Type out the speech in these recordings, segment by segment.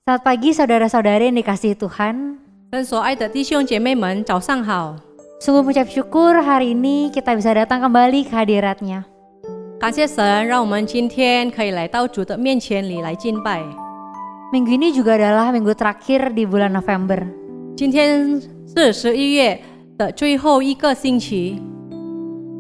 Selamat pagi saudara-saudari yang dikasihi Tuhan. 神所爱的弟兄姐妹们，早上好！ Sungguh mengucap syukur hari ini kita bisa datang kembali ke hadirat-Nya. 感谢神，让我们今天可以来到主的面前里来敬拜。 Minggu ini juga adalah minggu terakhir di bulan November. 今天是11月的最后一个星期，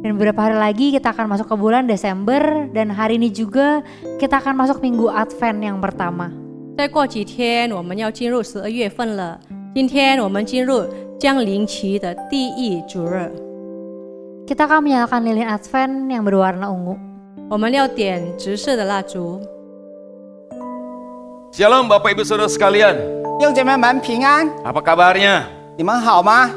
Dan beberapa hari lagi kita akan masuk ke bulan Desember. Dan hari ini juga kita akan masuk minggu Advent yang pertama. 再过几天我们要进入12月份了。今天我们进入降临期的第一主日， Kita akan menyalakan lilin Advent yang berwarna ungu. 我们要点直色的蜡烛。 Shalom Bapak Ibu Saudara sekalian, 弟兄姐妹们平安， apa kabarnya? 你们好吗？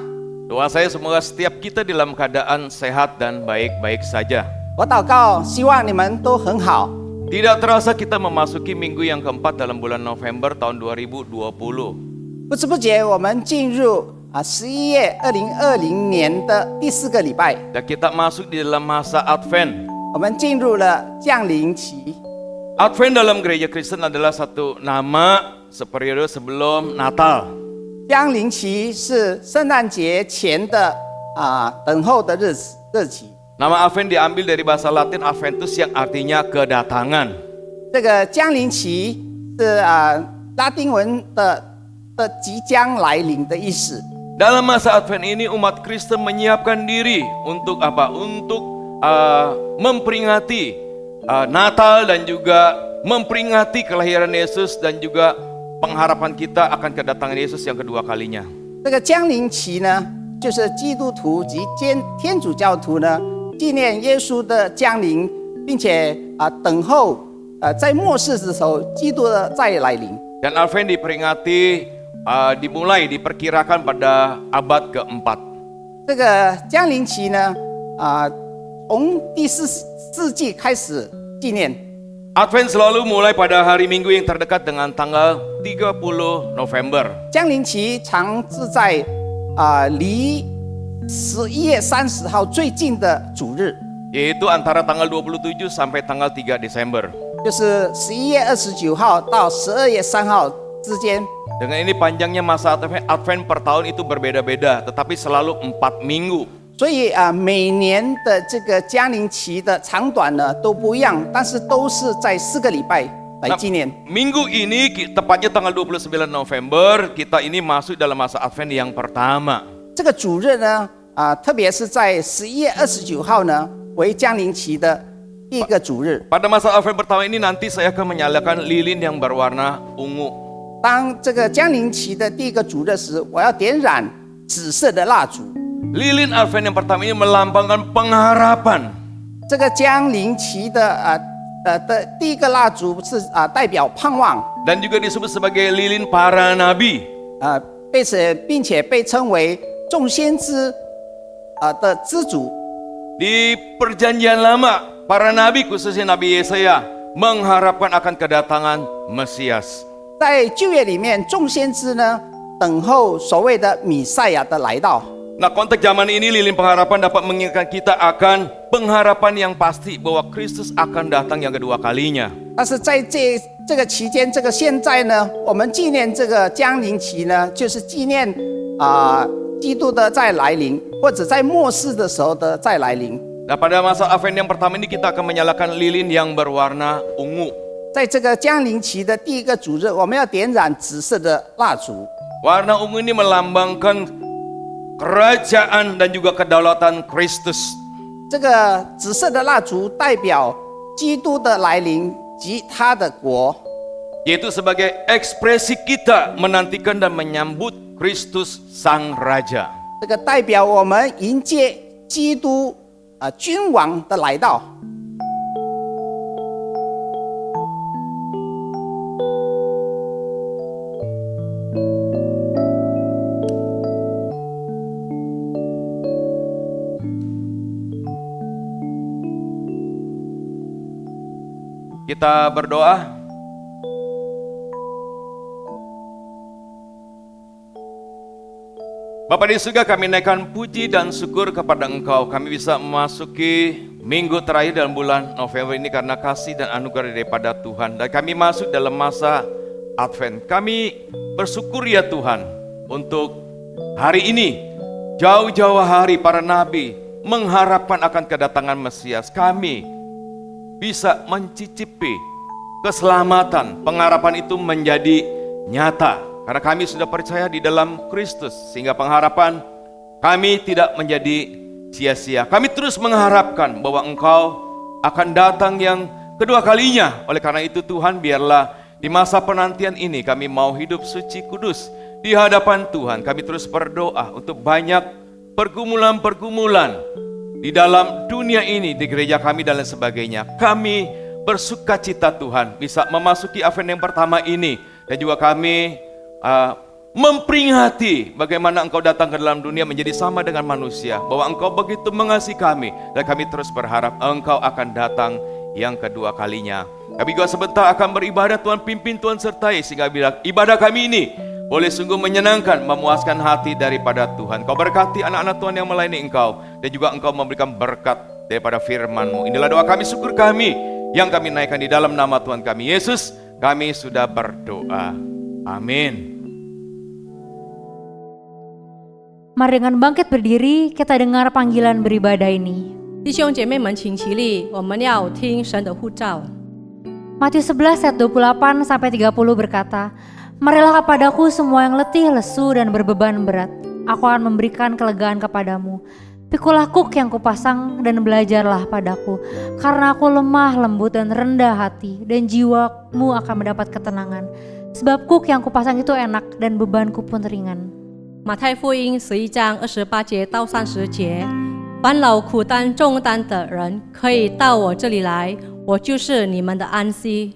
Doa saya semoga setiap kita dalam keadaan sehat dan baik-baik saja. 我祷告，希望你们都很好。 Tidak terasa kita memasuki minggu yang keempat dalam bulan November tahun 2020. 不知不觉，我们进入11月2020年的第4个礼拜， Dan kita masuk di dalam masa Advent. 我们进入了降临期。 Advent dalam gereja Kristen adalah satu nama seperiode sebelum Natal. 降临期是圣诞节前的等候的日期。 Nama Advent diambil dari bahasa Latin Adventus yang artinya kedatangan. 这个降临期是拉丁文的即将来临的意思。 Dalam masa Advent ini umat Kristen menyiapkan diri untuk apa? Untuk memperingati Natal dan juga memperingati kelahiran Yesus dan juga pengharapan kita akan kedatangan Yesus yang kedua kalinya. 这个降临期呢，就是基督徒及天主教徒呢，纪念耶稣的降临，并且等候在末世的时候基督的再来临。 Dan Advent diperingati diperkirakan pada abad keempat. 这个降临期呢，从第4世纪开始纪念。 Advent selalu mulai pada hari Minggu yang terdekat dengan tanggal 30 November. 降临期常是在离11月30号最近的主日， Yaitu antara tanggal 27 sampai tanggal 3 Desember. 就是11月29号到12月3号之间。 Dengan ini panjangnya masa Advent per tahun itu berbeda-beda, tetapi selalu 4 minggu. 所以每年的这个降临期的长短呢都不一样，但是都是在4个礼拜来纪念。 Minggu ini tepatnya tanggal 29 November kita ini masuk dalam masa Advent yang pertama. 这个主日呢，特别是在11月29号呢，为降临期的第一个主日。 Pada masa Advent pertama ini nanti saya akan menyalakan lilin yang berwarna ungu. 当这个降临期的第一个主日时，我要点燃紫色的蜡烛。 Lilin Advent yang pertama ini melambangkan pengharapan. 这个降临期的第一个蜡烛是代表盼望， Dan juga disebut sebagai lilin para nabi. 并且被称为众先知的之主。 Di perjanjian lama, para nabi khususnya Nabi Yesaya mengharapkan akan kedatangan Mesias. 在旧约里面，众先知呢等候所谓的弥赛亚的来到。 Nah, konteks zaman ini lilin pengharapan dapat mengingatkan kita akan pengharapan yang pasti bahwa Kristus akan datang yang kedua kalinya. 但是在这个期间，这个现在呢，我们纪念这个降临期呢，就是纪念基督的再来临，或者在末世的时候的再来临。 Nah, pada masa Advent yang pertama ini kita akan menyalakan lilin yang berwarna ungu. 在这个降临期的第一个主日，我们要点燃紫色的蜡烛。 Warna ungu ini melambangkan kerajaan dan juga kedaulatan Kristus. 这个紫色的蜡烛代表基督的来临及他的国， Yaitu sebagai ekspresi kita menantikan dan menyambut Kristus Sang Raja. 这个代表我们迎接基督君王的来到。 Kita berdoa. Bapa di surga, kami naikkan puji dan syukur kepada Engkau. Kami bisa memasuki minggu terakhir dalam bulan November ini karena kasih dan anugerah daripada Tuhan. Dan kami masuk dalam masa Advent. Kami bersyukur ya Tuhan untuk hari ini. Jauh-jauh hari para nabi mengharapkan akan kedatangan Mesias. Kami bisa mencicipi keselamatan. Pengharapan itu menjadi nyata. Karena kami sudah percaya di dalam Kristus. Sehingga pengharapan kami tidak menjadi sia-sia. Kami terus mengharapkan bahwa Engkau akan datang yang kedua kalinya. Oleh karena itu Tuhan, biarlah di masa penantian ini kami mau hidup suci kudus di hadapan Tuhan. Kami terus berdoa untuk banyak pergumulan-pergumulan di dalam dunia ini, di gereja kami dan lain sebagainya. Kami bersuka cita Tuhan bisa memasuki Advent yang pertama ini. Dan juga kami memperingati bagaimana Engkau datang ke dalam dunia menjadi sama dengan manusia. Bahwa Engkau begitu mengasihi kami. Dan kami terus berharap Engkau akan datang yang kedua kalinya. Kami juga sebentar akan beribadah, Tuhan pimpin, Tuhan sertai. Sehingga ibadah kami ini boleh sungguh menyenangkan, memuaskan hati daripada Tuhan. Kau berkati anak-anak Tuhan yang melayani Engkau. Dan juga Engkau memberikan berkat daripada firman-Mu. Inilah doa kami, syukur kami yang kami naikkan di dalam nama Tuhan kami Yesus. Kami sudah berdoa. Amin. Mari dengan bangkit berdiri, kita dengar panggilan beribadah ini. 弟兄姐妹们，请起立，我们要听神的呼召。 Matius 11 ayat 28 sampai 30 berkata, "Marilah kepadaku semua yang letih, lesu dan berbeban berat. Aku akan memberikan kelegaan kepadamu. Pikulah kuk yang kupasang dan belajarlah padaku, karena aku lemah, lembut dan rendah hati, dan jiwamu akan mendapat ketenangan. Sebab kuk yang kupasang itu enak dan bebanku pun ringan." 马太福音11章28节到30节，烦恼苦担重担的人可以到我这里来，我就是你们的安息。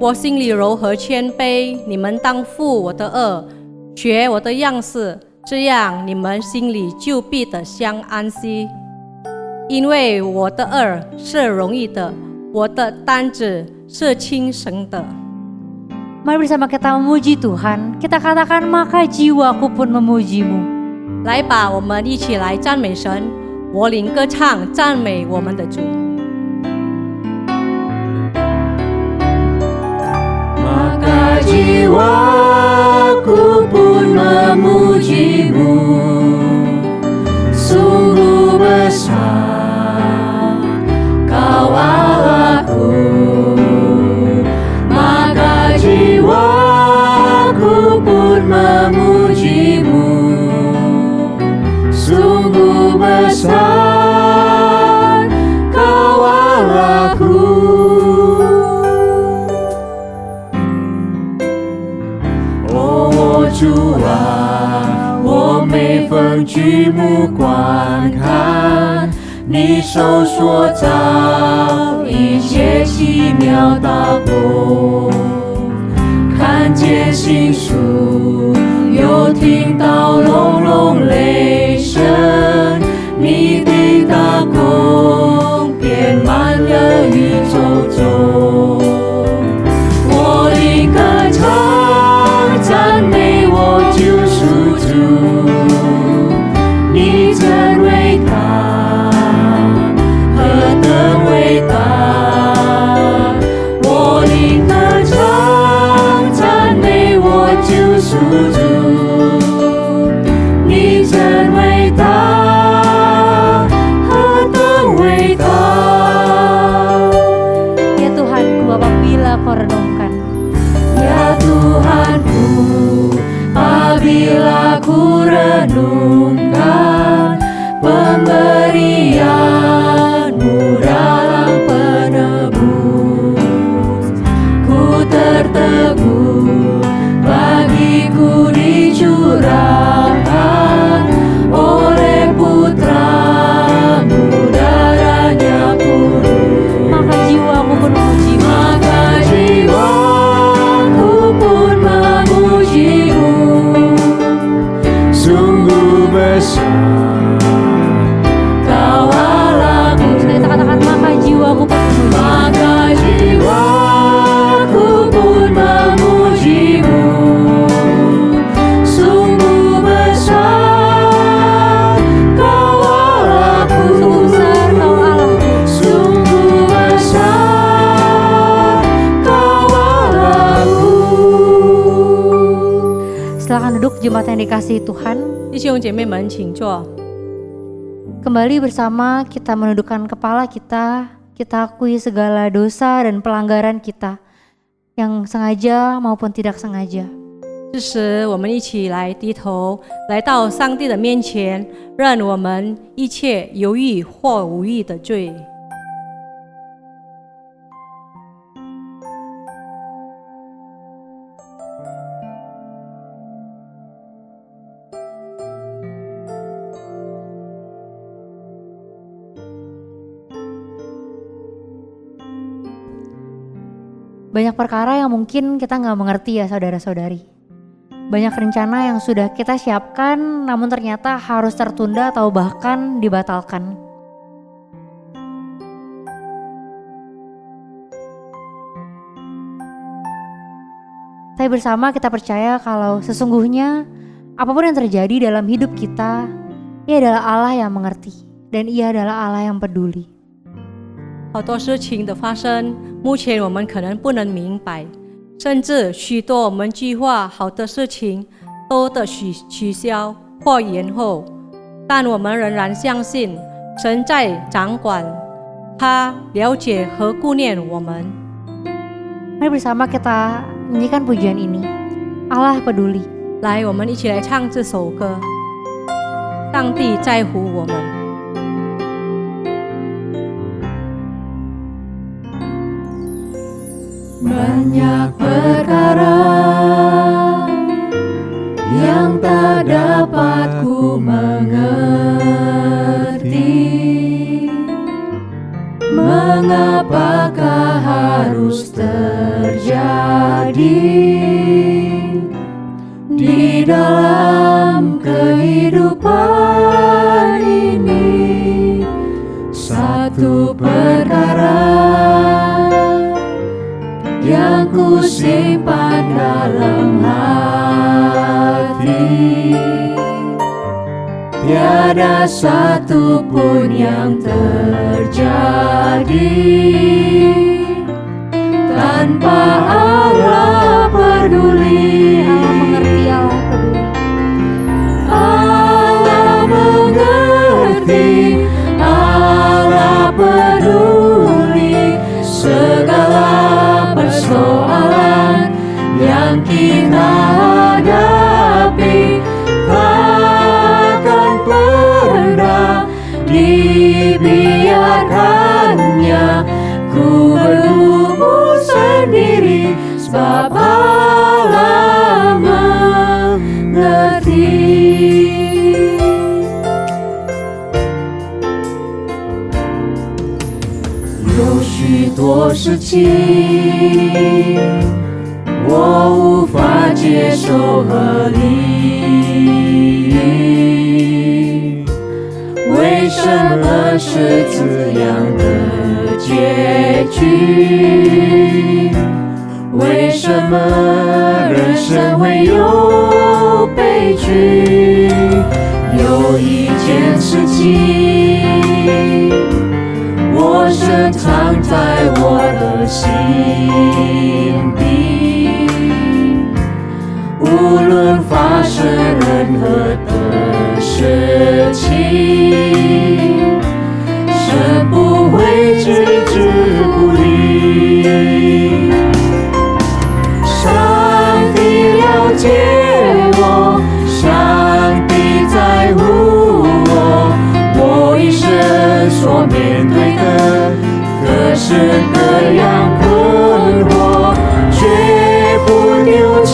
我心里柔和谦卑，你们当负我的恶，学我的样式，这样你们心里就必得相安息。因为我的恶是容易的，我的担子是轻省的。 Mari bersama kita memuji Tuhan. Kita katakan, maka jiwaku pun memuji-Mu. 来吧，我们一起来赞美神，我领歌唱，赞美我们的主。 Maka jiwaku pun memuji-Mu, sungguh besar Kau Allahku. Maka jiwaku pun memuji-Mu, sungguh besar Kau Allahku. Oh 主啊，我每逢举目观看你手所造一切奇妙大功，看见星宿，又听到隆隆雷声，你的大功遍满了宇宙中。我的歌唱赞美我救赎主，你真伟大，何等伟大！我的歌唱赞美我救赎主，你真伟大，何等伟大！ Ya Tuhanku, apabila Kau renungkan, Ya Tuhanku, apabila ku renungkan pemberian-Mu dalam penebus, ku tertegun bagiku di Jemaat yang dikasihi Tuhan, 弟兄姐妹们，请坐。 kembali bersama kita menundukkan kepala kita akui segala dosa dan pelanggaran kita, yang sengaja maupun tidak sengaja. 这时，我们一起来低头，来到上帝的面前，认我们一切有意或无意的罪。 Banyak perkara yang mungkin kita nggak mengerti ya saudara-saudari. Banyak rencana yang sudah kita siapkan namun ternyata harus tertunda atau bahkan dibatalkan. Tapi bersama kita percaya kalau sesungguhnya apapun yang terjadi dalam hidup kita, Ia adalah Allah yang mengerti dan Ia adalah Allah yang peduli. 好多事情的发生，目前我们可能不能明白，甚至许多我们计划好的事情都得取消或延后，但我们仍然相信神在掌管，他了解和顾念我们。 Mari bersama kita nyanyikan pujian ini. Allah peduli. 来，我们一起来唱这首歌。上帝在乎我们。 Banyak perkara yang tak dapat ku mengerti. Mengapakah harus terjadi di dalam kehidupan ini? Satu perkara yang ku simpan dalam hati, tiada satu pun yang terjadi tanpa Allah peduli. Allah mengerti. Allah peduli segala persoalan yang kita hadapi, takkan pernah dibiarkannya ku bergumul sendiri, sebab Allah mengerti. 有许多事情我无法接受和理，为什么是这样的结局？为什么人生会有悲剧？有一件事情我深藏在我的心底，无论发生任何的事情，神不会置之不理。上帝了解我，上帝在乎我，我一生所面对的各式各样困惑，绝不丢弃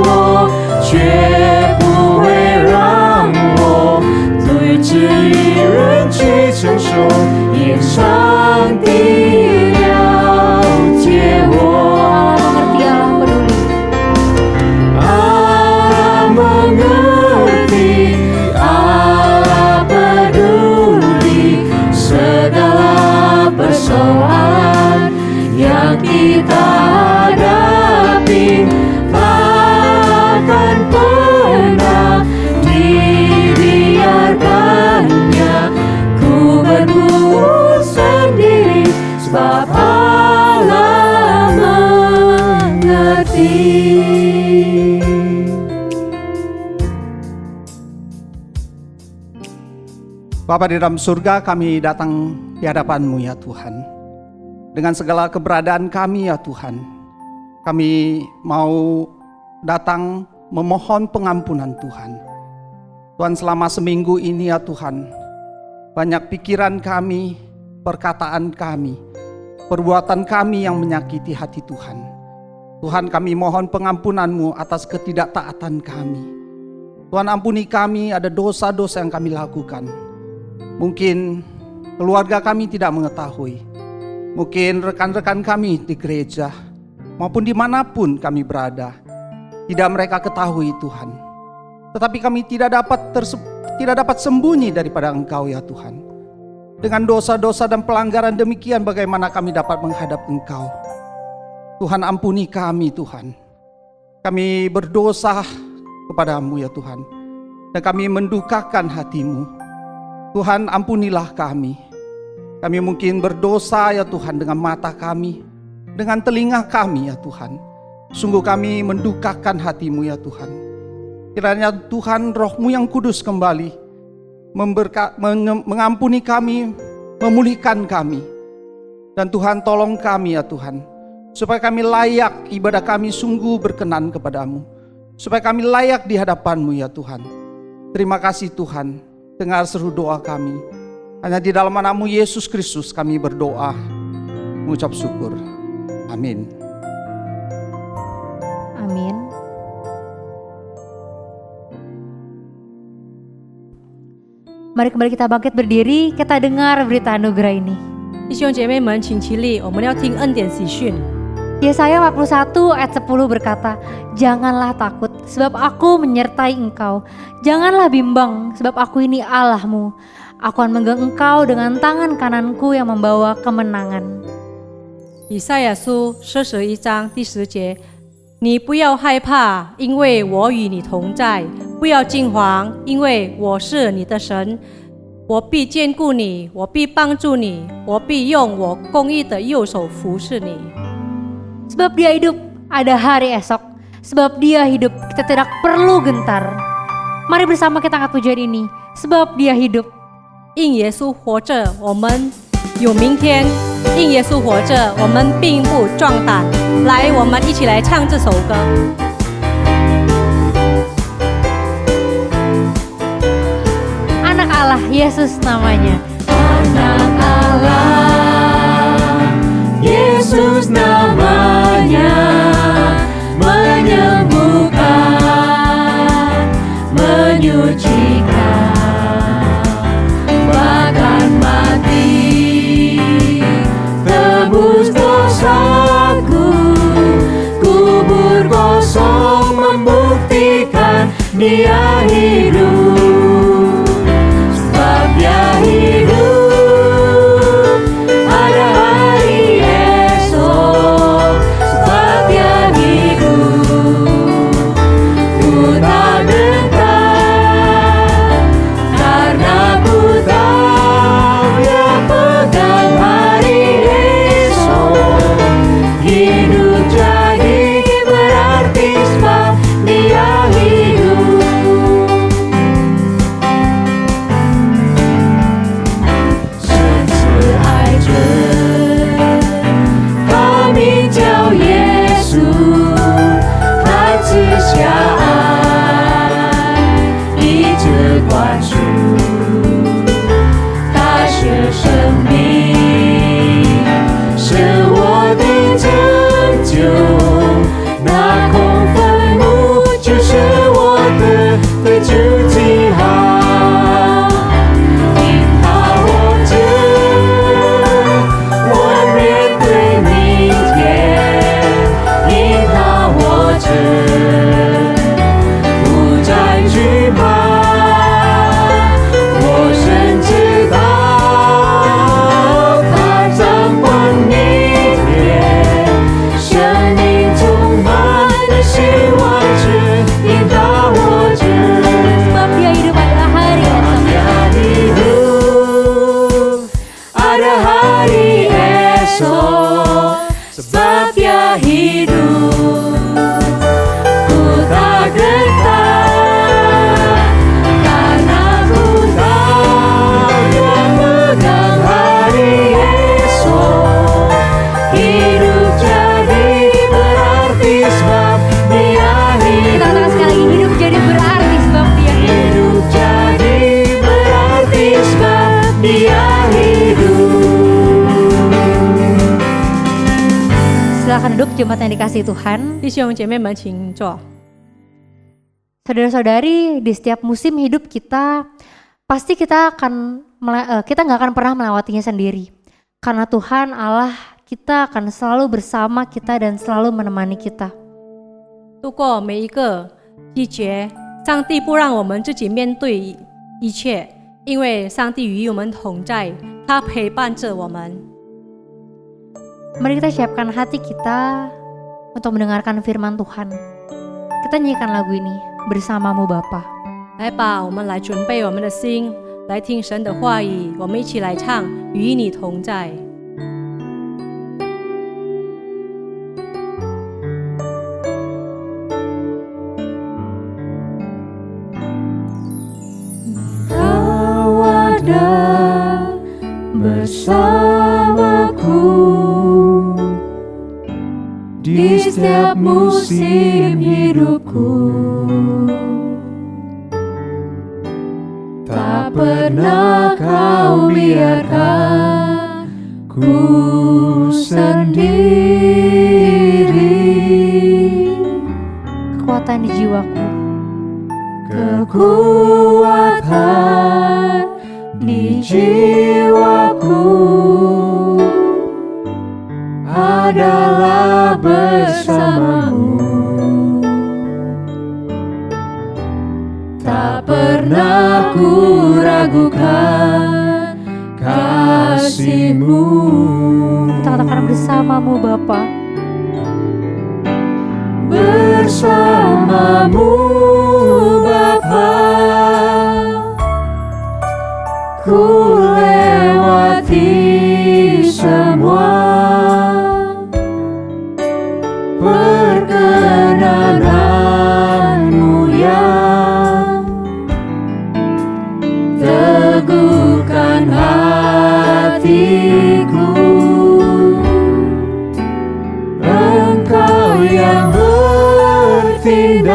我，绝不会让我独自一人去承受，因上帝了解我。Allah mengerti, Allah peduli segala persoalan yang kita hadapi, takkan pernah dibiarkannya ku bergumul sendiri, sebab Allah mengerti. Bapa di dalam surga, kami datang di hadapan-Mu ya Tuhan. Dengan segala keberadaan kami ya Tuhan, kami mau datang memohon pengampunan Tuhan. Tuhan, selama seminggu ini ya Tuhan, banyak pikiran kami, perkataan kami, perbuatan kami yang menyakiti hati Tuhan. Tuhan, kami mohon pengampunan-Mu atas ketidaktaatan kami. Tuhan, ampuni kami, ada dosa-dosa yang kami lakukan. Mungkin keluarga kami tidak mengetahui. Mungkin rekan-rekan kami di gereja maupun dimanapun kami berada, tidak mereka ketahui Tuhan. Tetapi kami tidak dapat sembunyi daripada Engkau ya Tuhan. Dengan dosa-dosa dan pelanggaran demikian, bagaimana kami dapat menghadap Engkau? Tuhan, ampuni kami Tuhan. Kami berdosa kepada-Mu ya Tuhan, dan kami mendukakan hati-Mu. Tuhan, ampunilah kami. Kami mungkin berdosa ya Tuhan dengan mata kami, dengan telinga kami ya Tuhan. Sungguh kami mendukakan hati-Mu ya Tuhan. Kiranya Tuhan, Roh-Mu yang kudus kembali mengampuni kami, memulihkan kami. Dan Tuhan, tolong kami ya Tuhan, supaya kami layak, ibadah kami sungguh berkenan kepada-Mu, supaya kami layak di hadapan-Mu ya Tuhan. Terima kasih Tuhan, dengar seru doa kami. Hanya di dalam nama-Mu Yesus Kristus kami berdoa, mengucap syukur. Amin. Amin. Mari kembali kita bangkit berdiri, kita dengar berita anugerah ini. 弟兄姐妹们，请起立，我们要听恩典喜讯。 Yesaya 41 ayat 10 berkata, "Janganlah takut, sebab aku menyertai engkau. Janganlah bimbang, sebab aku ini Allahmu. Aku akan menggenggam engkau dengan tangan kananku yang membawa kemenangan." 以赛亚书41章第10节，你不要害怕，因为我与你同在；不要惊惶，因为我是你的神。我必坚固你，我必帮助你，我必用我公义的右手服侍你。 Sebab dia hidup, ada hari esok. Sebab dia hidup, kita tidak perlu gentar. Mari bersama kita angkat pujian ini. Sebab dia hidup. 因耶稣活着，我们有明天；因耶稣活着，我们并不壮胆。来，我们一起来唱这首歌。 Anak Allah, Yesus namanya. Anak Allah, Yesus namanya, menyembuhkan, menyucikan, bahkan mati, tebus dosaku, kubur kosong membuktikan dia hidup. Sebab dia hidup, ada hari esok. Sebab dia hidup, ku tak gentar, karena ku tahu dia pegang hari esok. Hidup jadi berarti sebab dia hidup. 神慈爱人，他名叫耶稣，他赐下爱，一直灌输，他是生命，是我的拯救。那空坟墓就是我的救记号。因他活着，我面对明天；因他活着， jemaat yang dikasihi Tuhan, 弟兄姐妹们，请坐。 saudara-saudari, di setiap musim hidup kita, pasti kita nggak akan pernah melewatinya sendiri. Karena Tuhan Allah kita akan selalu bersama kita dan selalu menemani kita. 度过每一个季节，上帝不让我们自己面对一切，因为上帝与我们同在，他陪伴着我们。 Mari kita siapkan hati kita untuk mendengarkan firman Tuhan. Kita nyanyikan lagu ini, Bersamamu Bapa. 来吧，我们来准备我们的心，来听神的话语。我们一起来唱《与你同在》。 Kau ada bersamaku di setiap musim hidupku. Tak pernah kau biarkan ku sendiri. Kekuatan di jiwaku, Kekuatan di jiwaku adalah bersamamu. Tak pernah ku ragukan kasih-Mu. kita katakan bersamamu Bapa. Bersamamu Bapa, ku lewati semua perkenananmu yang teguhkan hatiku. Engkau yang bertindak,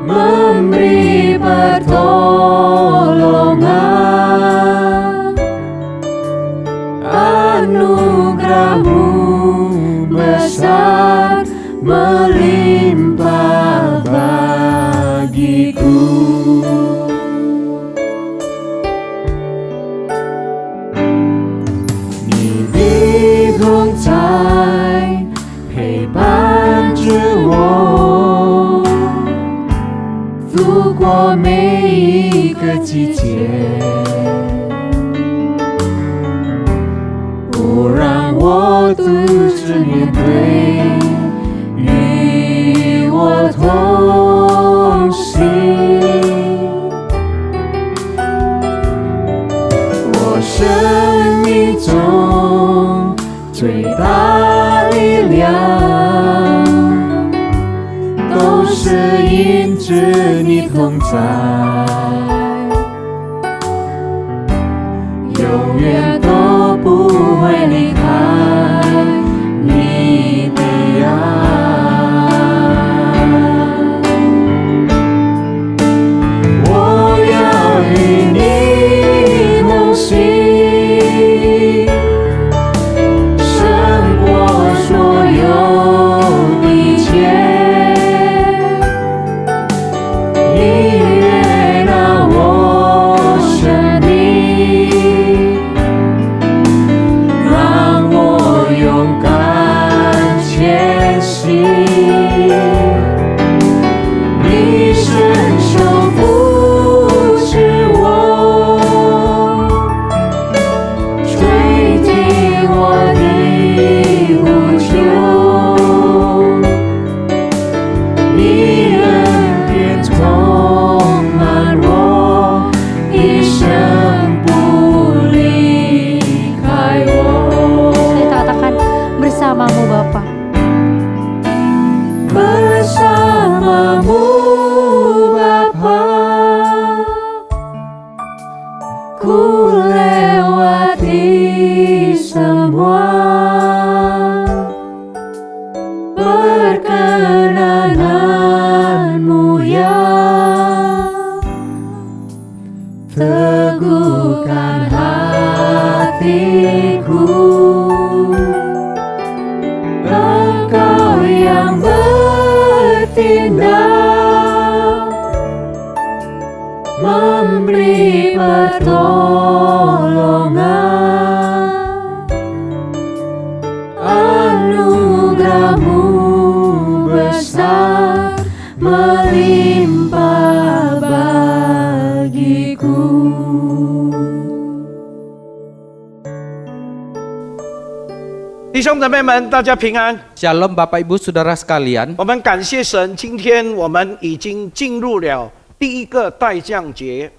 memberi pertolongan, anugerah-Mu besar melimpah bagiku. Ni di同在陪伴着我，度过每一个季节，不让我独自面对，与我同行。我生命中最大力量，都是因着你同在，永远都不会离开你的爱。我要与你同行，胜过所有一切。你愿兄姊妹们，大家平安。 Shalom Bapak Ibu Saudara sekalian. 我们感谢神，今天我们已经进入了第一个代降节。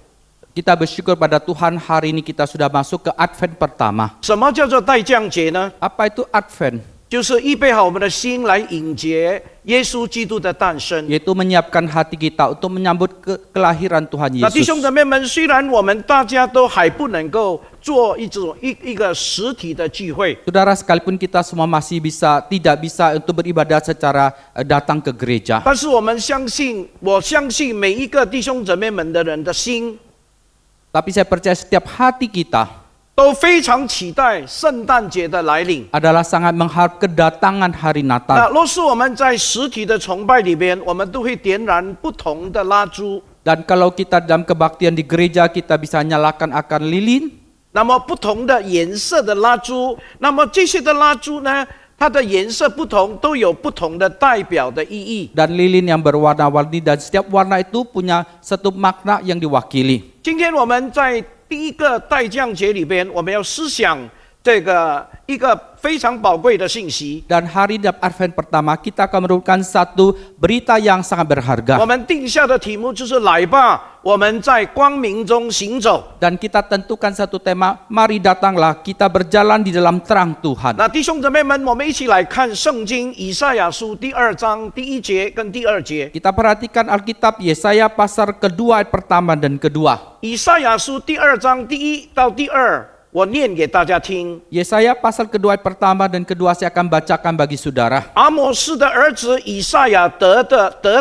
Kita bersyukur pada Tuhan hari ini kita sudah masuk ke Advent pertama. 什么叫做代降节呢？ Apa itu Advent? 就是预备好我们的心来迎接耶稣基督的诞生。 Yaitu menyiapkan hati kita untuk menyambut kelahiran Tuhan 那弟兄 Yesus. 姊妹们，虽然我们大家都还不能够做一个实体的聚会， Saudara, sekalipun kita semua masih tidak bisa untuk beribadah secara datang ke gereja. 但是我相信每一个弟兄姊妹们的人的心 Tapi saya percaya setiap hati kita 都非常期待圣诞节的来临。 adalah sangat mengharap kedatangan hari 那 Natal. 若是我们在实体的崇拜里边，我们都会点燃不同的蜡烛。 Dan kalau kita dalam kebaktian di gereja, kita bisa nyalakan akan lilin. 那么不同的颜色的蜡烛，那么这些的蜡烛呢，它的颜色不同，都有不同的代表的意义。 Dan lilin yang berwarna-warni dan setiap warna itu punya satu makna yang diwakili. 今天我们在第一个代降节里边，我们要思想这个一个非常宝贵的信息。 Dan hari Advent pertama kita akan merupakan satu berita yang sangat 我 berharga. 们定下的题目就是来吧，我们在光明中行走。 Dan kita tentukan satu tema, mari datanglah kita berjalan di dalam terang Tuhan. 那弟兄姊妹们，我们一起来看圣经以赛亚书第2章第1节跟第2节。 Kita perhatikan Alkitab Yesaya pasal kedua ayat pertama dan kedua. 以赛亚书第2章第1到第2，我念给大家听。 Yesaya pasal kedua ayat pertama dan kedua saya akan bacakan bagi saudara. 阿摩斯的儿子以赛亚得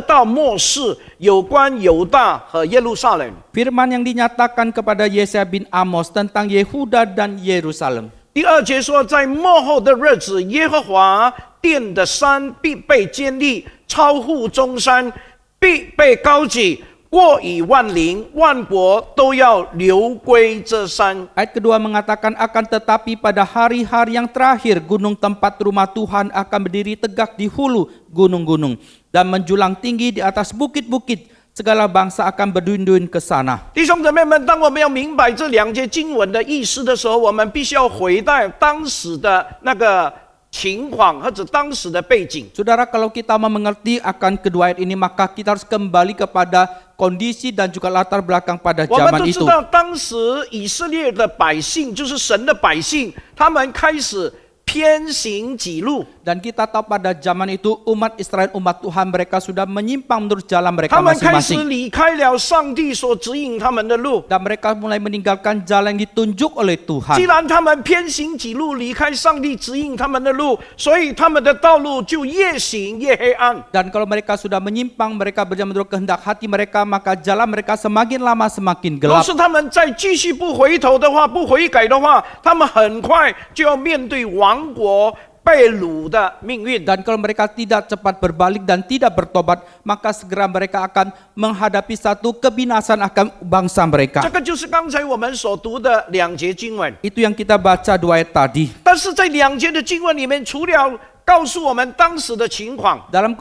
到默示有关犹大和耶路撒冷。 Firman yang dinyatakan kepada Yesaya bin Amos tentang Yehuda dan Yerusalem. 第2节说，在末后的日子，耶和华殿的山必被坚立，超乎中山，必被高举，过以万灵，万国都要流归这山。 Ayat kedua mengatakan akan tetapi pada hari-hari yang terakhir gunung tempat rumah Tuhan akan berdiri tegak di hulu gunung-gunung dan menjulang tinggi di atas bukit-bukit. Segala bangsa akan berduyun-duyun ke sana. 弟兄姊妹们，当我们要明白这2节经文的意思的时候，我们必须要回到当时的那个情况或者当时的背景。 Saudara, kalau kita mau mengerti akan kedua ayat ini, maka kita harus kembali kepada kondisi dan juga latar belakang pada 我们 zaman 都知 itu. 道，当时以色列的百姓，就是神的百姓，他们开始偏行己路， Dan kita tahu pada zaman itu umat Israel, umat Tuhan, mereka sudah menyimpang menurut jalan 他 mereka 们开始 masing-masing. 离开了上帝所指引他们的路。 Dan mereka mulai meninggalkan jalan yang ditunjuk oleh 既 Tuhan. 然他们偏行己路，离开上帝指引他们的路，所以他们的道路就越行越黑暗。 Dan kalau mereka sudah menyimpang, mereka berjalan menurut kehendak hati mereka, maka jalan mereka semakin lama semakin 若 gelap. 是他们再继续不回头的话，不悔改的话，他们很快就要面对亡国被掳的命运。 Dan kalau mereka tidak cepat berbalik dan tidak bertobat, maka segera mereka akan menghadapi satu kebinasan akan bangsa 这 mereka. 个就是刚才我们所读的2节经文。 Itu yang kita baca 2 ayat tadi. 但是在2节的经文里面，除了告诉我们当时的情况， Dalam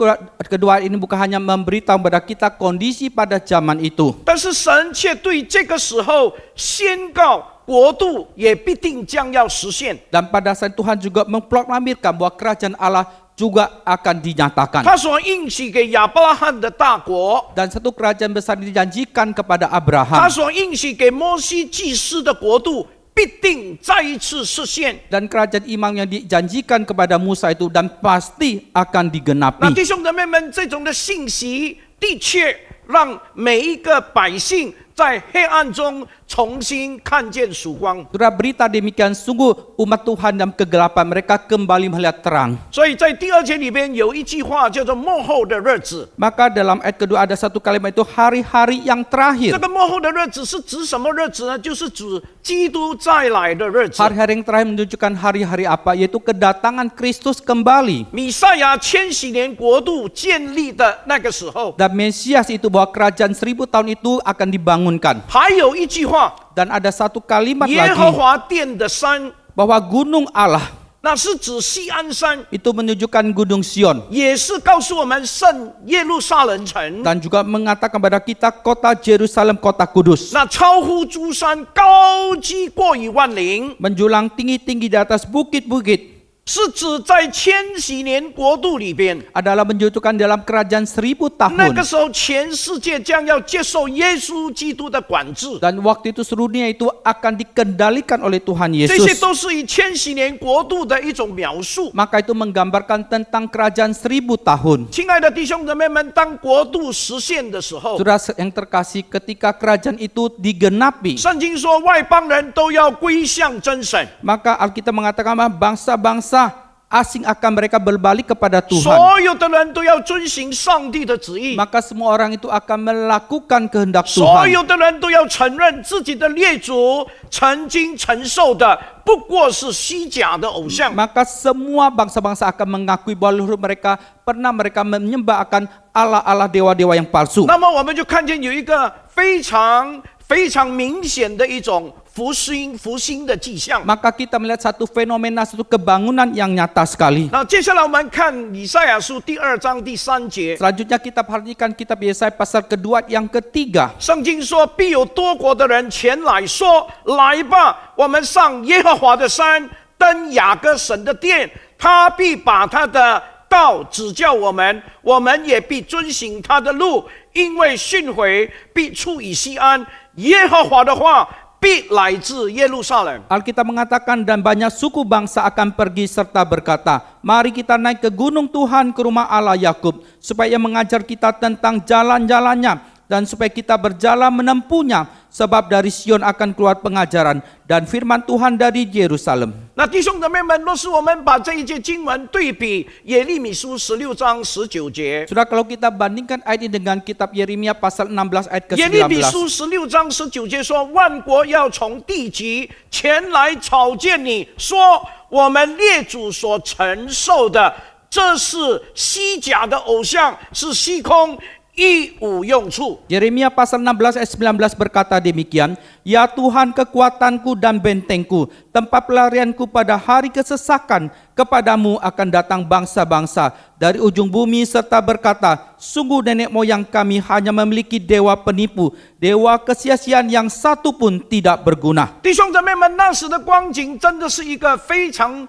kedua ayat ini bukan hanya memberitahu kepada kita kondisi pada zaman itu, 但是神却对这个时候宣告国度也必定将要实现。 dan pada saat Tuhan juga memproklamirkan bahwa kerajaan Allah juga akan dinyatakan. 他所应许给亚伯拉罕的大国， Dan satu kerajaan besar dijanjikan kepada 他 Abraham. 所应许给摩西祭司的国度，必定再一次实现。 Dan kerajaan imam yang dijanjikan kepada Musa itu dan pasti akan 那 digenapi. 弟兄姊妹们，这种的信息的确让每一个百姓在黑暗中重新看见曙光。 Saudara, berita demikian sungguh umat Tuhan dalam kegelapan mereka kembali melihat terang. 所以在第2节里边有一句话叫做“末后的日子 Maka dalam ayat kedua ada satu kalimat itu hari-hari yang ”。terakhir. 这个末后的日子是指什么日子呢？就是指基督再来的日子。 Hari-hari yang terakhir menunjukkan hari-hari apa? Yaitu kedatangan Kristus kembali. 弥赛亚千禧年国度建立的那个时候。 Dan Mesias itu bahwa kerajaan 1000 tahun itu akan dibangunkan. 还有一句话， Dan ada satu kalimat 耶和 lagi 华殿的山， bahwa gunung Allah 那是指西安山， itu menunjukkan gunung Sion. 也是告诉我们圣耶路撒冷城。 Dan juga mengatakan kepada kita kota Yerusalem, kota kudus. 那超乎诸山，高居过于万灵， Menjulang tinggi-tinggi di atas bukit-bukit. 是指在千禧年国度里边， adalah menunjukkan dalam kerajaan 1000 那 tahun. 个时候全世界将要接受耶稣基督的管制。 Dan waktu itu seluruh dunia itu akan dikendalikan oleh Tuhan 这些 Yesus. 都是以千禧年国度的一种描述。 Maka itu menggambarkan tentang kerajaan 1000 tahun. 亲爱的弟兄姊妹们，当国度实现的时候， Saudara yang terkasih, ketika kerajaan itu digenapi, 圣经说外邦人都要归向真神， maka Alkitab mengatakan bahwa bangsa-bangsa asing akan mereka berbalik kepada Tuhan. 所有的人都要遵行上帝的旨意， Maka semua orang itu akan melakukan kehendak 所 Tuhan. 有的人都要承认自己的列祖曾经承受的不过是虚假的偶像。 Maka semua bangsa-bangsa akan mengakui bahwa leluhur mereka pernah mereka menyembah akan Allah-Allah dewa-dewa yang palsu. 那么我们就看见有一个非常明显的一种复兴的迹象。 Maka kita melihat satu fenomena, satu kebangunan yang nyata sekali. 那接下来我们看以赛亚书第2章第3节， Selanjutnya kita perhatikan kitab Yesaya pasal kedua yang ketiga. 圣经说：“必有多国的人前来说，来吧，我们上耶和华的山，登雅各神的殿，他必把他的道指教我们，我们也必遵行他的路，因为训诲必出于西安，耶和华的话必来自耶路撒冷。” Alkitab mengatakan dan banyak suku bangsa akan pergi serta berkata, mari kita naik ke gunung Tuhan, ke rumah Allah Yakub, supaya mengajar kita tentang jalan-jalannya, dan supaya kita berjalan menempuhnya, sebab dari Sion akan keluar pengajaran dan firman Tuhan dari Yerusalem. 那弟兄姊妹们，若是我们把这一节经文对比耶利米书16章19节， Sudah kalau kita bandingkan ayat ini dengan kitab Yeremia pasal 16 ayat 耶利米 ke-19. 书16章19节说：“万国要从地极前来朝见你，说我们列祖所承受的，这是虚假的偶像，是虚空，一无用处。” Yeremia pasal 16 ayat 19 berkata demikian, ya Tuhan kekuatanku dan bentengku, tempat pelarianku pada hari kesesakan, kepadamu akan datang bangsa-bangsa dari ujung bumi serta berkata, sungguh nenek moyang kami hanya memiliki dewa penipu, dewa kesia-siaan yang satu pun tidak berguna. 弟兄姊妹们，那时的光景真的是一个非常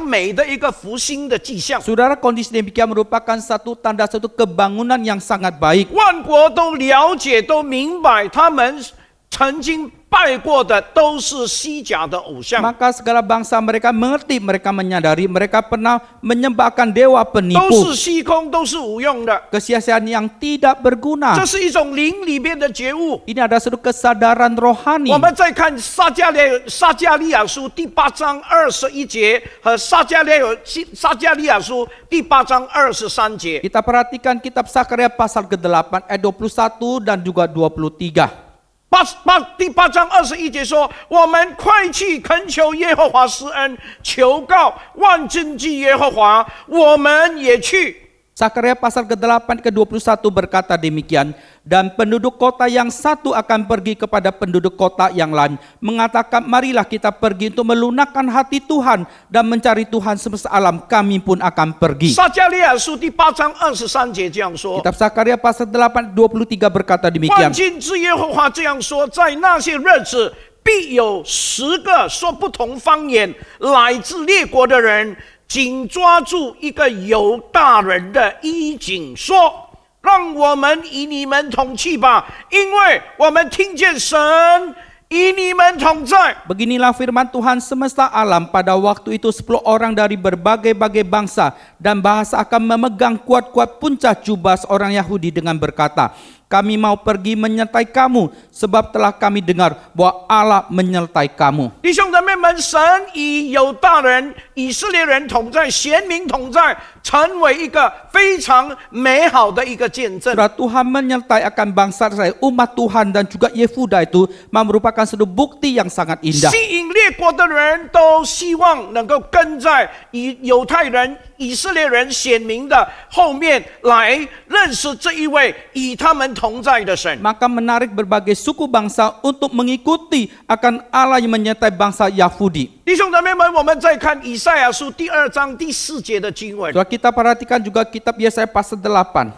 美的一个复兴的迹象。 Saudara, kondisi demikian merupakan satu tanda satu kebangunan yang sangat baik. 万国都了解、都明白，他们曾经拜过的都是虚假的偶像， Maka segala bangsa mereka mengerti, mereka menyadari, mereka pernah menyembahkan dewa 都 penipu, 是虚空，都是无用的。 kesia-siaan yang tidak berguna. 这是一种灵里面的觉悟。 Ini ada satu kesadaran rohani. 我们再看撒迦利亚书第8章21节和撒迦利亚书第8章23节。 Kita perhatikan kitab Sakaria pasal ke-8 ayat 21 dan juga 23. 第8章21节说：“我们快去恳求耶和华施恩，求告万军之耶和华，我们也去。” Sakaria pasal ke-8 ke-21 berkata demikian, dan penduduk kota yang satu akan pergi kepada penduduk kota yang lain, mengatakan marilah kita pergi untuk melunakkan hati Tuhan dan mencari Tuhan semesta alam, kami pun akan pergi. 撒迦利亚书第8章23节这样说。 Kitab Sakaria pasal 8 23 berkata 万 demikian. 军之耶和华这样说：在那些日子，必有10个说不同方言、来自列国的人，紧抓住一个犹大人的衣襟，说：“让我们与你们同去吧，因为我们听见神与你们同在。” Beginilah firman Tuhan semesta alam, pada waktu itu 10 orang dari berbagai-bagai bangsa dan bahasa akan memegang kuat-kuat puncak jubah seorang Yahudi dengan berkata, kami mau pergi menyertai kamu, sebab telah kami dengar bahwa Allah menyertai kamu. 弟兄姊妹们，神与犹大人、以色列人同在，贤民同在，成为一个非常美好的一个见证。 Saudara, Tuhan menyertai akan bangsa Israel, umat Tuhan dan juga Yehuda itu merupakan satu bukti yang sangat indah. 吸引列国的人都希望能够跟在犹太人、以色列人、显明的后面来认识这一位与他们同在的神。 Maka menarik berbagai suku bangsa untuk mengikuti akan Allah yang menyertai bangsa Yahudi. 弟兄姊妹们，我们再看以赛亚书第2章第4节的经文。 Saudara, kita perhatikan juga kitab Yesaya pasal 8.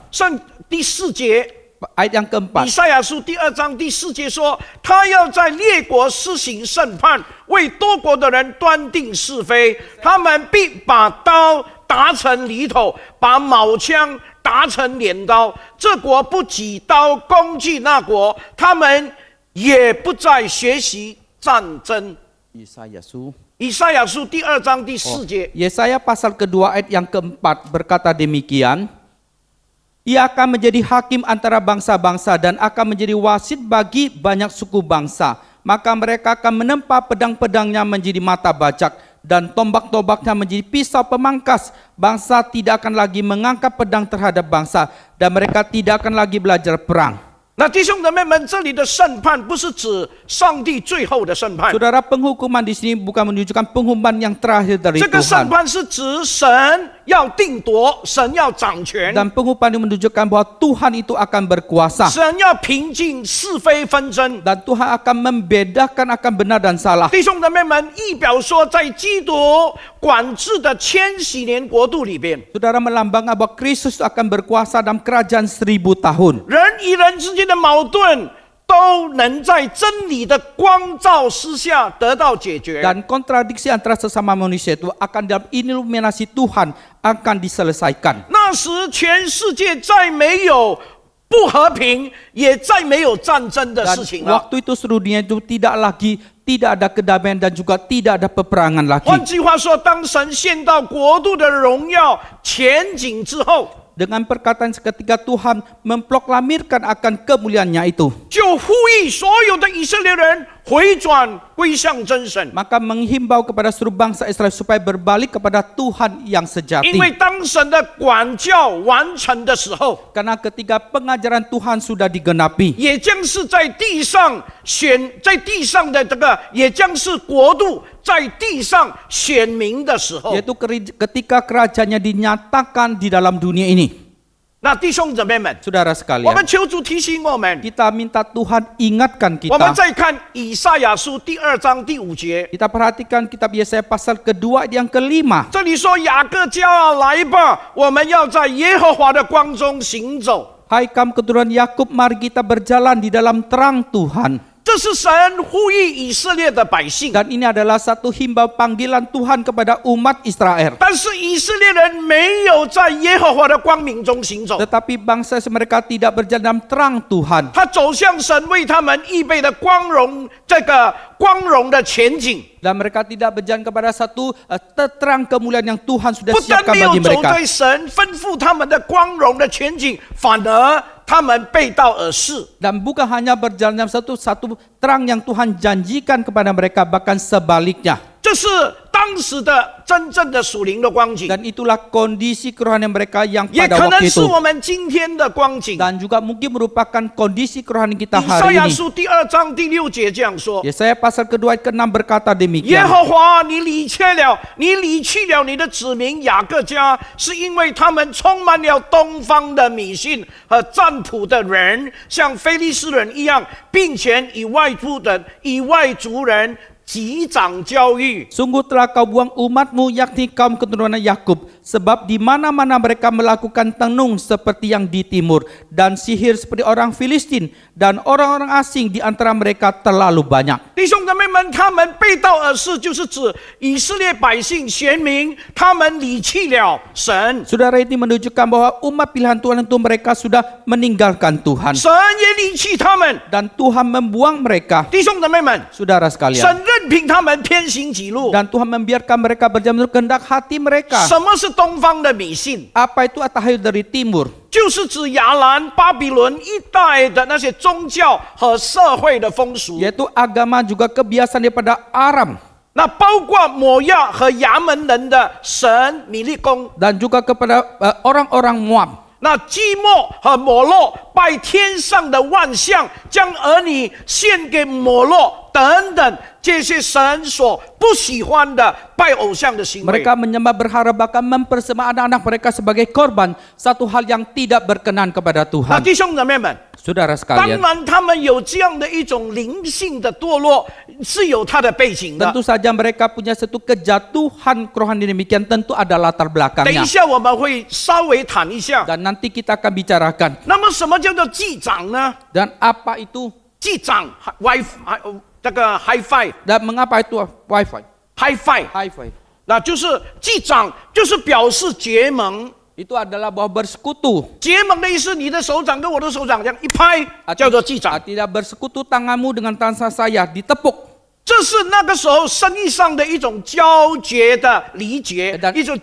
第4节 ayat yang 以 keempat. 赛亚书第2章第4节说，他要在列国施行审判，为多国的人端定是非。他们必把刀打成犁头，把矛枪打成镰刀。这国不举刀攻击那国，他们也不再学习战争。 以赛亚书第2章第4节。 Yesaya pasal kedua ayat yang keempat berkata demikian. Ia akan menjadi hakim antara bangsa-bangsa dan akan menjadi wasit bagi banyak suku bangsa. Maka mereka akan menempa pedang-pedangnya menjadi mata bajak dan tombak-tombaknya menjadi pisau pemangkas. Bangsa tidak akan lagi mengangkat pedang terhadap bangsa dan mereka tidak akan lagi belajar perang. 那弟兄姊妹们，这里的审判不是指上帝最后的审判， Saudara, penghukuman di sini bukan menunjukkan penghukuman yang terakhir dari 这个审 Tuhan. 判是指神要定夺，神要掌权， Dan penghukuman ini menunjukkan bahwa Tuhan itu akan berkuasa. 神要平静是非纷争。 Dan Tuhan akan membedakan akan benar dan salah. 弟兄姊妹们，意表说，在基督管制的千禧年国度里边， Saudara, melambangkan bahwa Kristus akan berkuasa dalam kerajaan 1000 tahun. 人与人之间的矛盾都能在真理的光照之下得到解决。 Dan kontradiksi antara sesama manusia itu akan dalam iluminasi Tuhan akan diselesaikan. 那时，全世界再没有不和平，也再没有战争的 Dan 事情了。 waktu itu seluruh dunia itu tidak ada kedamaian dan juga tidak ada peperangan lagi. 换句话说，当神献到国度的荣耀前景之后， Dengan perkataan seketika Tuhan memproklamirkan akan kemuliaannya itu. 就呼吁所有的以色列人回转归向真神。 Maka menghimbau kepada seluruh bangsa Israel supaya berbalik kepada Tuhan yang sejati. 因为当神的管教完成的时候， Karena ketika pengajaran Tuhan sudah digenapi, 也将是在地上的这个，也将是国度在地上显明的时候。 yaitu ketika kerajaannya dinyatakan di dalam dunia ini. 那弟兄姊妹们， Saudara 我 sekalian, 们求主提醒我们， kita minta Tuhan ingatkan 我们 kita. 再看以赛亚书第2章第5节， Kita perhatikan kitab Yesaya pasal kedua ayat yang kelima. 这里说：“雅各家啊，来吧，我们要在耶和华的光中行走。” Hai kaum keturunan Yakub, mari kita berjalan di dalam terang Tuhan. 这是神呼吁以色列的百姓， Dan ini adalah satu himbau panggilan Tuhan kepada umat Israel. 但是以色列人没有在耶和华的光明中行走， Tetapi bangsa mereka tidak berjalan dalam terang Tuhan. 他走向神为他们预备的光荣，这个光荣的前景。 Dan mereka tidak berjalan kepada satu terang kemuliaan yang Tuhan sudah 不但 siapkan 没有 bagi 走 mereka. 对神吩咐他们的光荣的前景，反而他们背道而驰。 Dan bukan hanya berjalan dalam satu terang yang Tuhan janjikan kepada mereka, bahkan sebaliknya. 这是当时的真正的属灵的光景， Dan itulah kondisi kerohanian mereka yang 也 pada 可能 waktu 是 itu. 我们今天的光景。 Dan juga mungkin merupakan kondisi kerohanian kita 以赛 hari 亚 ini. 书第2章第6节这样说： Yesaya pasal kedua ayat ke-6 berkata 耶 demikian. 和华，你离弃了你的子民雅各家，是因为他们充满了东方的迷信和占卜的人，像非利士人一样，并且以外族人击掌教育。 Sungguh telah kau buang umatmu, yakni kaum keturunan Yakub, sebab di mana-mana mereka melakukan tenung seperti yang di timur, dan sihir seperti orang Filistin, dan orang-orang asing di antara mereka terlalu banyak. 弟兄姊妹们，他们背道而驰，就是指以色列百姓贤明，他们离弃了神， Saudara, ini menunjukkan bahwa umat pilihan Tuhan itu mereka sudah meninggalkan Tuhan. 神也离弃他们。 Dan Tuhan membuang mereka. 弟兄姊妹们， Saudara 神 sekalian. 任凭他们偏行己路。 Dan Tuhan membiarkan mereka berjalan menurut kehendak hati mereka. 什么是东方的迷信？ Apa itu tahayul dari timur? 就是指亚兰、巴比伦一带的那些宗教和社会的风俗， Yaitu agama juga kebiasaan daripada Aram. 那包括摩亚和亚门人的神米利公， Dan juga kepada orang-orang Moab. 那基莫和摩洛拜天上的万象，将儿女献给摩洛，等等这些神所不喜欢的拜偶像的行为。 Mereka menyembah berhala bahkan mempersembahkan anak-anak mereka sebagai korban, satu hal yang tidak berkenan kepada 那 Tuhan. 弟兄姊妹们， Saudara 当 sekalian, 然他们有这样的一种灵性的堕落，是有它的背景的。 tentu saja mereka punya satu kejatuhan rohani demikian, tentu ada latar 等 belakangnya. 一下我们会稍微谈一下。 Dan nanti kita akan bicarakan. 那么什么叫做祭长呢？ Dan apa itu? 祭长 WiFi 这个 HiFi Dan mengapa itu wifi? HiFi， Hi-Fi. 那就是祭长，就是表示结盟。 Itu adalah bahwa bersekutu. 结盟的意思，你的手掌跟我的手掌这样一拍，叫做祭长。 Tidak bersekutu tanganmu dengan tangan saya, ditepuk. 这是那个时候生意上的一种交结的理解，一种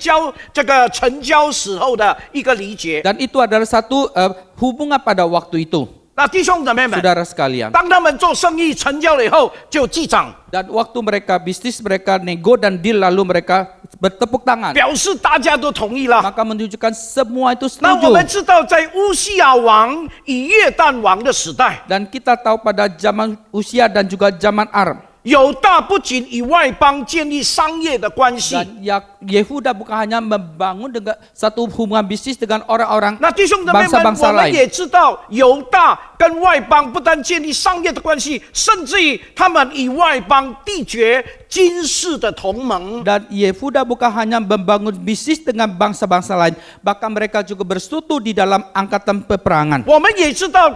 这个成交时候的一个理解。 Dan itu adalah satu hubungan pada waktu itu. 那弟兄姊妹们， Saudara sekalian. 当他们做生意成交了以后，就记账， Dan waktu mereka bisnis, mereka nego dan deal, lalu mereka bertepuk tangan. 表示大家都同意了。 Maka menunjukkan semua itu 那我们 setuju. 知道，在乌西亚王以约旦王的时代， Dan kita tahu pada zaman Usia dan juga zaman Aram. 犹大不仅与外邦建立商业的关系， Dan Yehuda bukan hanya membangun dengan satu hubungan bisnis dengan orang-orang 那弟兄姊妹们， bangsa-bangsa 我们 lain. 也知道，犹大跟外邦不但建立商业的关系，甚至于他们与外邦缔结军事的同盟。 Dan Yehuda bukan hanya membangun bisnis dengan bangsa-bangsa lain, bahkan mereka juga bersekutu di dalam angkatan peperangan. 我们也知道，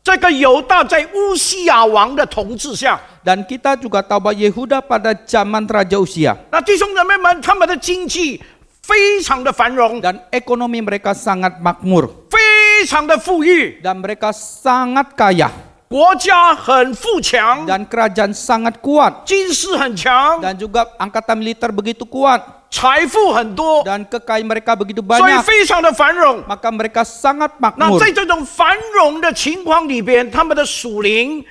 这个犹大在乌西亚王的统治下， Dan kita juga tahu bahwa Yehuda pada zaman Raja Usia 那弟兄姊妹们，他们的经济非常的繁荣， dan ekonomi mereka sangat makmur 非常的富裕， dan mereka sangat kaya 国家很富强， dan kerajaan sangat kuat 军事很强， dan juga angkatan militer begitu kuat 财富很多， dan kekayaan mereka begitu 所以 banyak, 非常的繁荣。 maka mereka sangat 那 makmur. 在这种繁荣的情况里边，他们的属灵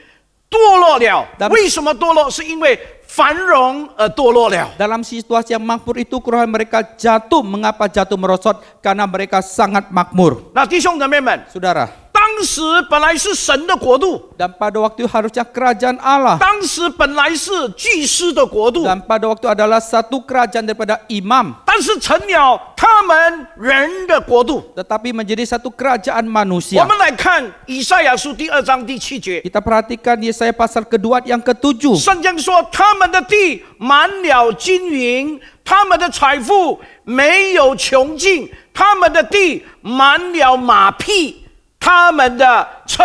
堕落了。为什么堕落？是因为繁荣而堕落了。 Dalam situasi yang makmur itu kerohanian mereka jatuh. Mengapa jatuh merosot? Karena mereka sangat makmur. 那弟兄姊妹们， Saudara, 当时本来是神的国度， dan pada waktu itu harusnya kerajaan Allah. 当时本来是祭司的国度， Dan pada waktu adalah satu kerajaan daripada imam. 但是成了他们人的国度。 Tetapi menjadi satu kerajaan 我 manusia. 们来看以赛亚书第2章第7节， Kita perhatikan Yesaya pasal kedua yang ketujuh. 圣经说他们的地满了金银，他们的财富没有穷尽，他们的地满了马匹，他们的车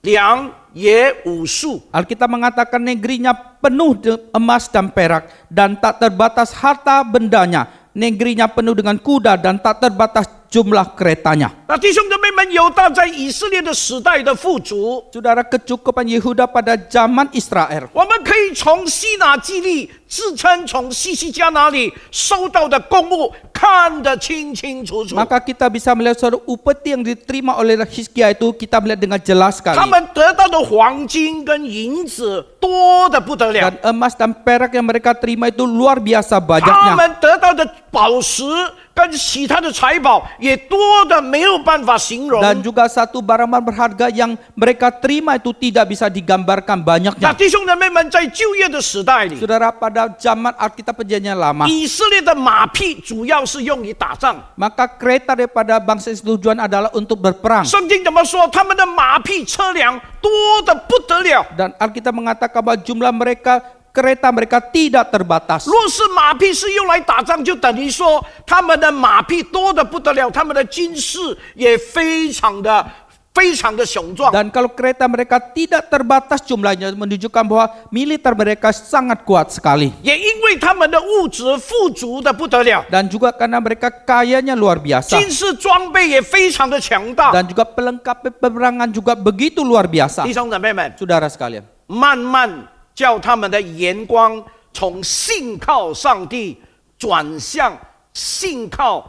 粮也无数。 Alkitab mengatakan negerinya penuh emas dan perak dan tak terbatas harta bendanya. Negerinya penuh dengan kuda dan tak terbatas jumlah keretanya. 那弟兄姊妹们，犹大在以色列的时代的富足， Saudara, kecukupan Yehuda pada zaman Israel. 我们可以从西拿基利自称从西西家那里收到的公物看得清清楚楚。 Maka kita bisa melihat suatu upeti yang diterima oleh Hizkia itu, kita melihat dengan jelas 他 sekali. 们得到的黄金跟银子多得不得了， Dan emas dan perak yang mereka terima itu luar biasa 他 banyaknya. 们得到的宝石跟其他的财宝也多得没有办法形容。 Dan juga satu barang-barang berharga yang mereka terima itu tidak bisa digambarkan 那 banyaknya. 弟兄姊妹们，在旧约的时代里， Saudara, pada zaman Alkitab perjanjian lama, 以色列的马匹主要是用于打仗。 maka kereta daripada bangsa itu tujuan adalah untuk berperang. 圣经怎么说？他们的马匹车辆多得不得了。 Dan Alkitab mengatakan bahwa jumlah kereta mereka tidak terbatas. 若是马匹是用来打仗，就等于说他们的马匹多得不得了，他们的军事也非常的雄壮。 Dan kalau kereta mereka tidak terbatas jumlahnya, menunjukkan bahwa militer mereka sangat kuat sekali. 也因为他们的物质富足的不得了， Dan juga karena mereka kayanya luar biasa. 军事装备也非常的强大。 Dan juga pelengkap peperangan juga begitu luar biasa. 弟兄姊妹们， Saudara sekalian, 慢慢叫他们的眼光从信靠上帝转向信靠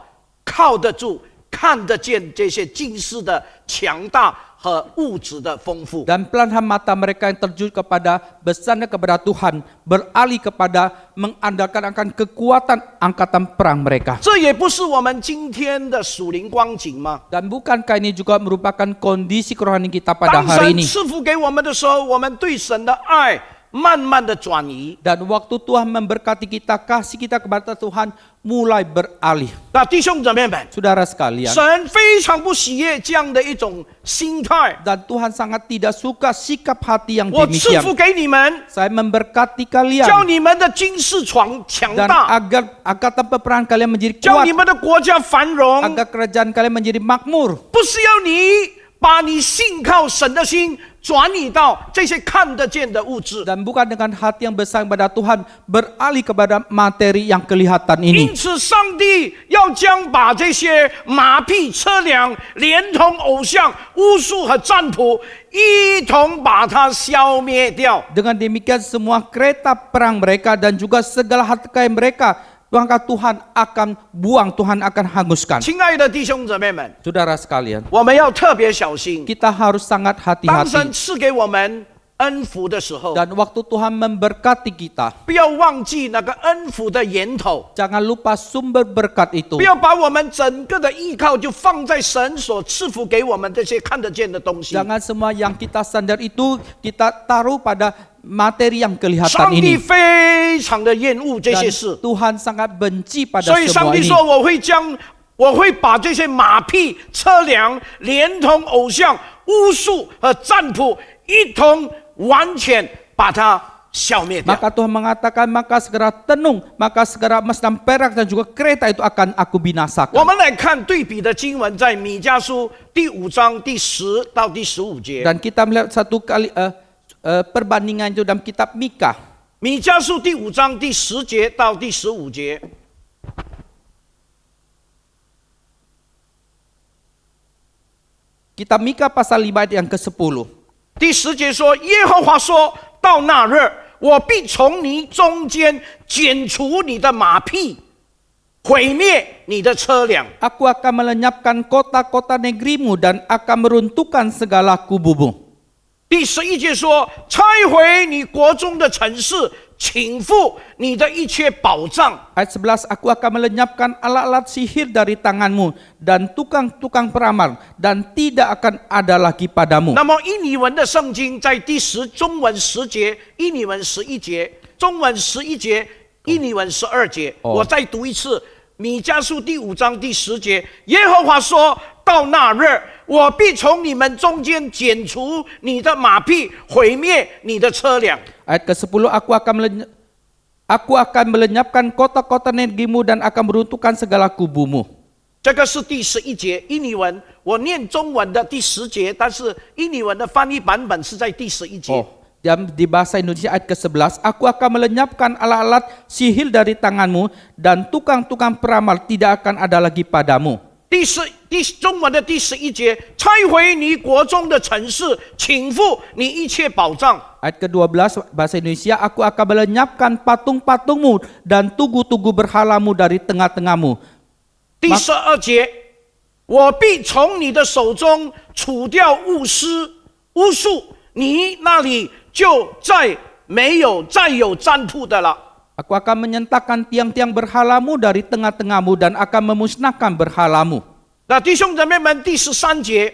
得住、看得见这些军事的强大和物质的丰富。 dan perlahan mata mereka yang terjun kepada bersandar kepada Tuhan beralih kepada mengandalkan akan kekuatan angkatan perang mereka. 这也不是我们今天的属灵光景吗？ Dan bukankah ini juga merupakan kondisi kerohanian kita pada 当 hari 神 ini? 赐福给我们的时候，我们对神的爱慢慢的转移。 Dan waktu Tuhan memberkati kita, kasih kita kepada Tuhan mulai beralih. 那弟兄姊妹们， Saudara sekalian, 神非常不喜悦这样的一种心态。 dan Tuhan sangat tidak suka sikap hati yang 我赐 demikian. 福给你们， Saya memberkati kalian 叫你们的军事强 dan 大， angkatan peperangan kalian menjadi 叫 kuat, 你们的国家繁荣。 agar kerajaan kalian menjadi makmur. 不是要你把你信靠神的心转移到这些看得见的物质。 Dan bukan dengan hati yang besar kepada Tuhan beralih kepada materi yang kelihatan 因 ini. 此，上帝要将把这些马匹、车辆，连同偶像、巫术和占卜，一同把它消灭掉。 Dengan demikian semua kereta perang mereka dan juga segala harta kekayaan mereka, maka Tuhan akan buang, Tuhan akan hanguskan. 亲爱的弟兄姊妹们， Saudara sekalian, 我们要特别小心。 kita harus sangat 当神 hati-hati. 赐给我们恩福的时候， Dan waktu Tuhan memberkati kita, 不要忘记那个恩福的源头， jangan lupa sumber berkat itu. 不要把我们整个的依靠就放在神所赐福给我们这些看得见的东西。 Jangan semua yang kita sandar itu kita taruh pada materi yang kelihatan 上帝 ini. 非常的厌恶这 Dan 些事， Tuhan sangat benci pada 所以上 semua 帝 ini. 说我会把这些马匹、车辆，连同偶像、巫术和占卜，一同完全把它消灭掉。 Maka Tuhan mengatakan, maka segera tenung, maka segera emas dan perak dan juga kereta itu akan aku 我 binasakan. 们来看对比的经文，在米迦书第5章第10到第15节。 Dan kita melihat satu kali perbandingan itu dalam kitab Mika. 米迦书第5章第10节到第15节。 Kitab Mika pasal 5 ayat yang ke-10. 第10节说：“耶和华说，到那日，我必从你中间剪除你的马匹，毁灭你的车辆。 Aku akan melenyapkan kota-kota negerimu dan akan meruntuhkan segala kubumu. 第11节说：“拆毁你国中的城市，倾覆你的一切宝藏。 Ayat 11, aku akan melenyapkan alat-alat sihir dari tanganmu dan tukang-tukang peramal dan tidak akan ada lagi padamu. 那么印尼文的圣经在中文10节，印尼文11节，中文11节，印尼文12节。我再读一次，米迦书第5章第10节，耶和华说：到那日，我必从你们中间剪除你的马匹，毁灭你的车辆。 Ayat ke-10, aku akan melenyapkan kota-kota negerimu dan akan meruntuhkan segala kubumu. 这个是第11节，印尼文。我念中文的第10节，但是印尼文的翻译版本是在第11节。 Dan di bahasa Indonesia ayat ke-11, aku akan melenyapkan alat-alat sihir dari tanganmu dan tukang-tukang peramal tidak akan ada lagi padamu. 中文的第11节，拆毁你国中的城市，倾覆你一切宝藏。 Ayat ke-12 bahasa Indonesia, aku akan melenyapkan patung-patungmu dan tugu-tugu berhalamu dari tengah-tengahmu. 第12节，我必从你的手中除掉巫师、巫术，你那里就再有占卜的了。 Aku akan menyentakkan tiang-tiang berhalamu dari tengah-tengahmu dan akan memusnahkan berhalamu. 那弟兄姊妹们，第13节，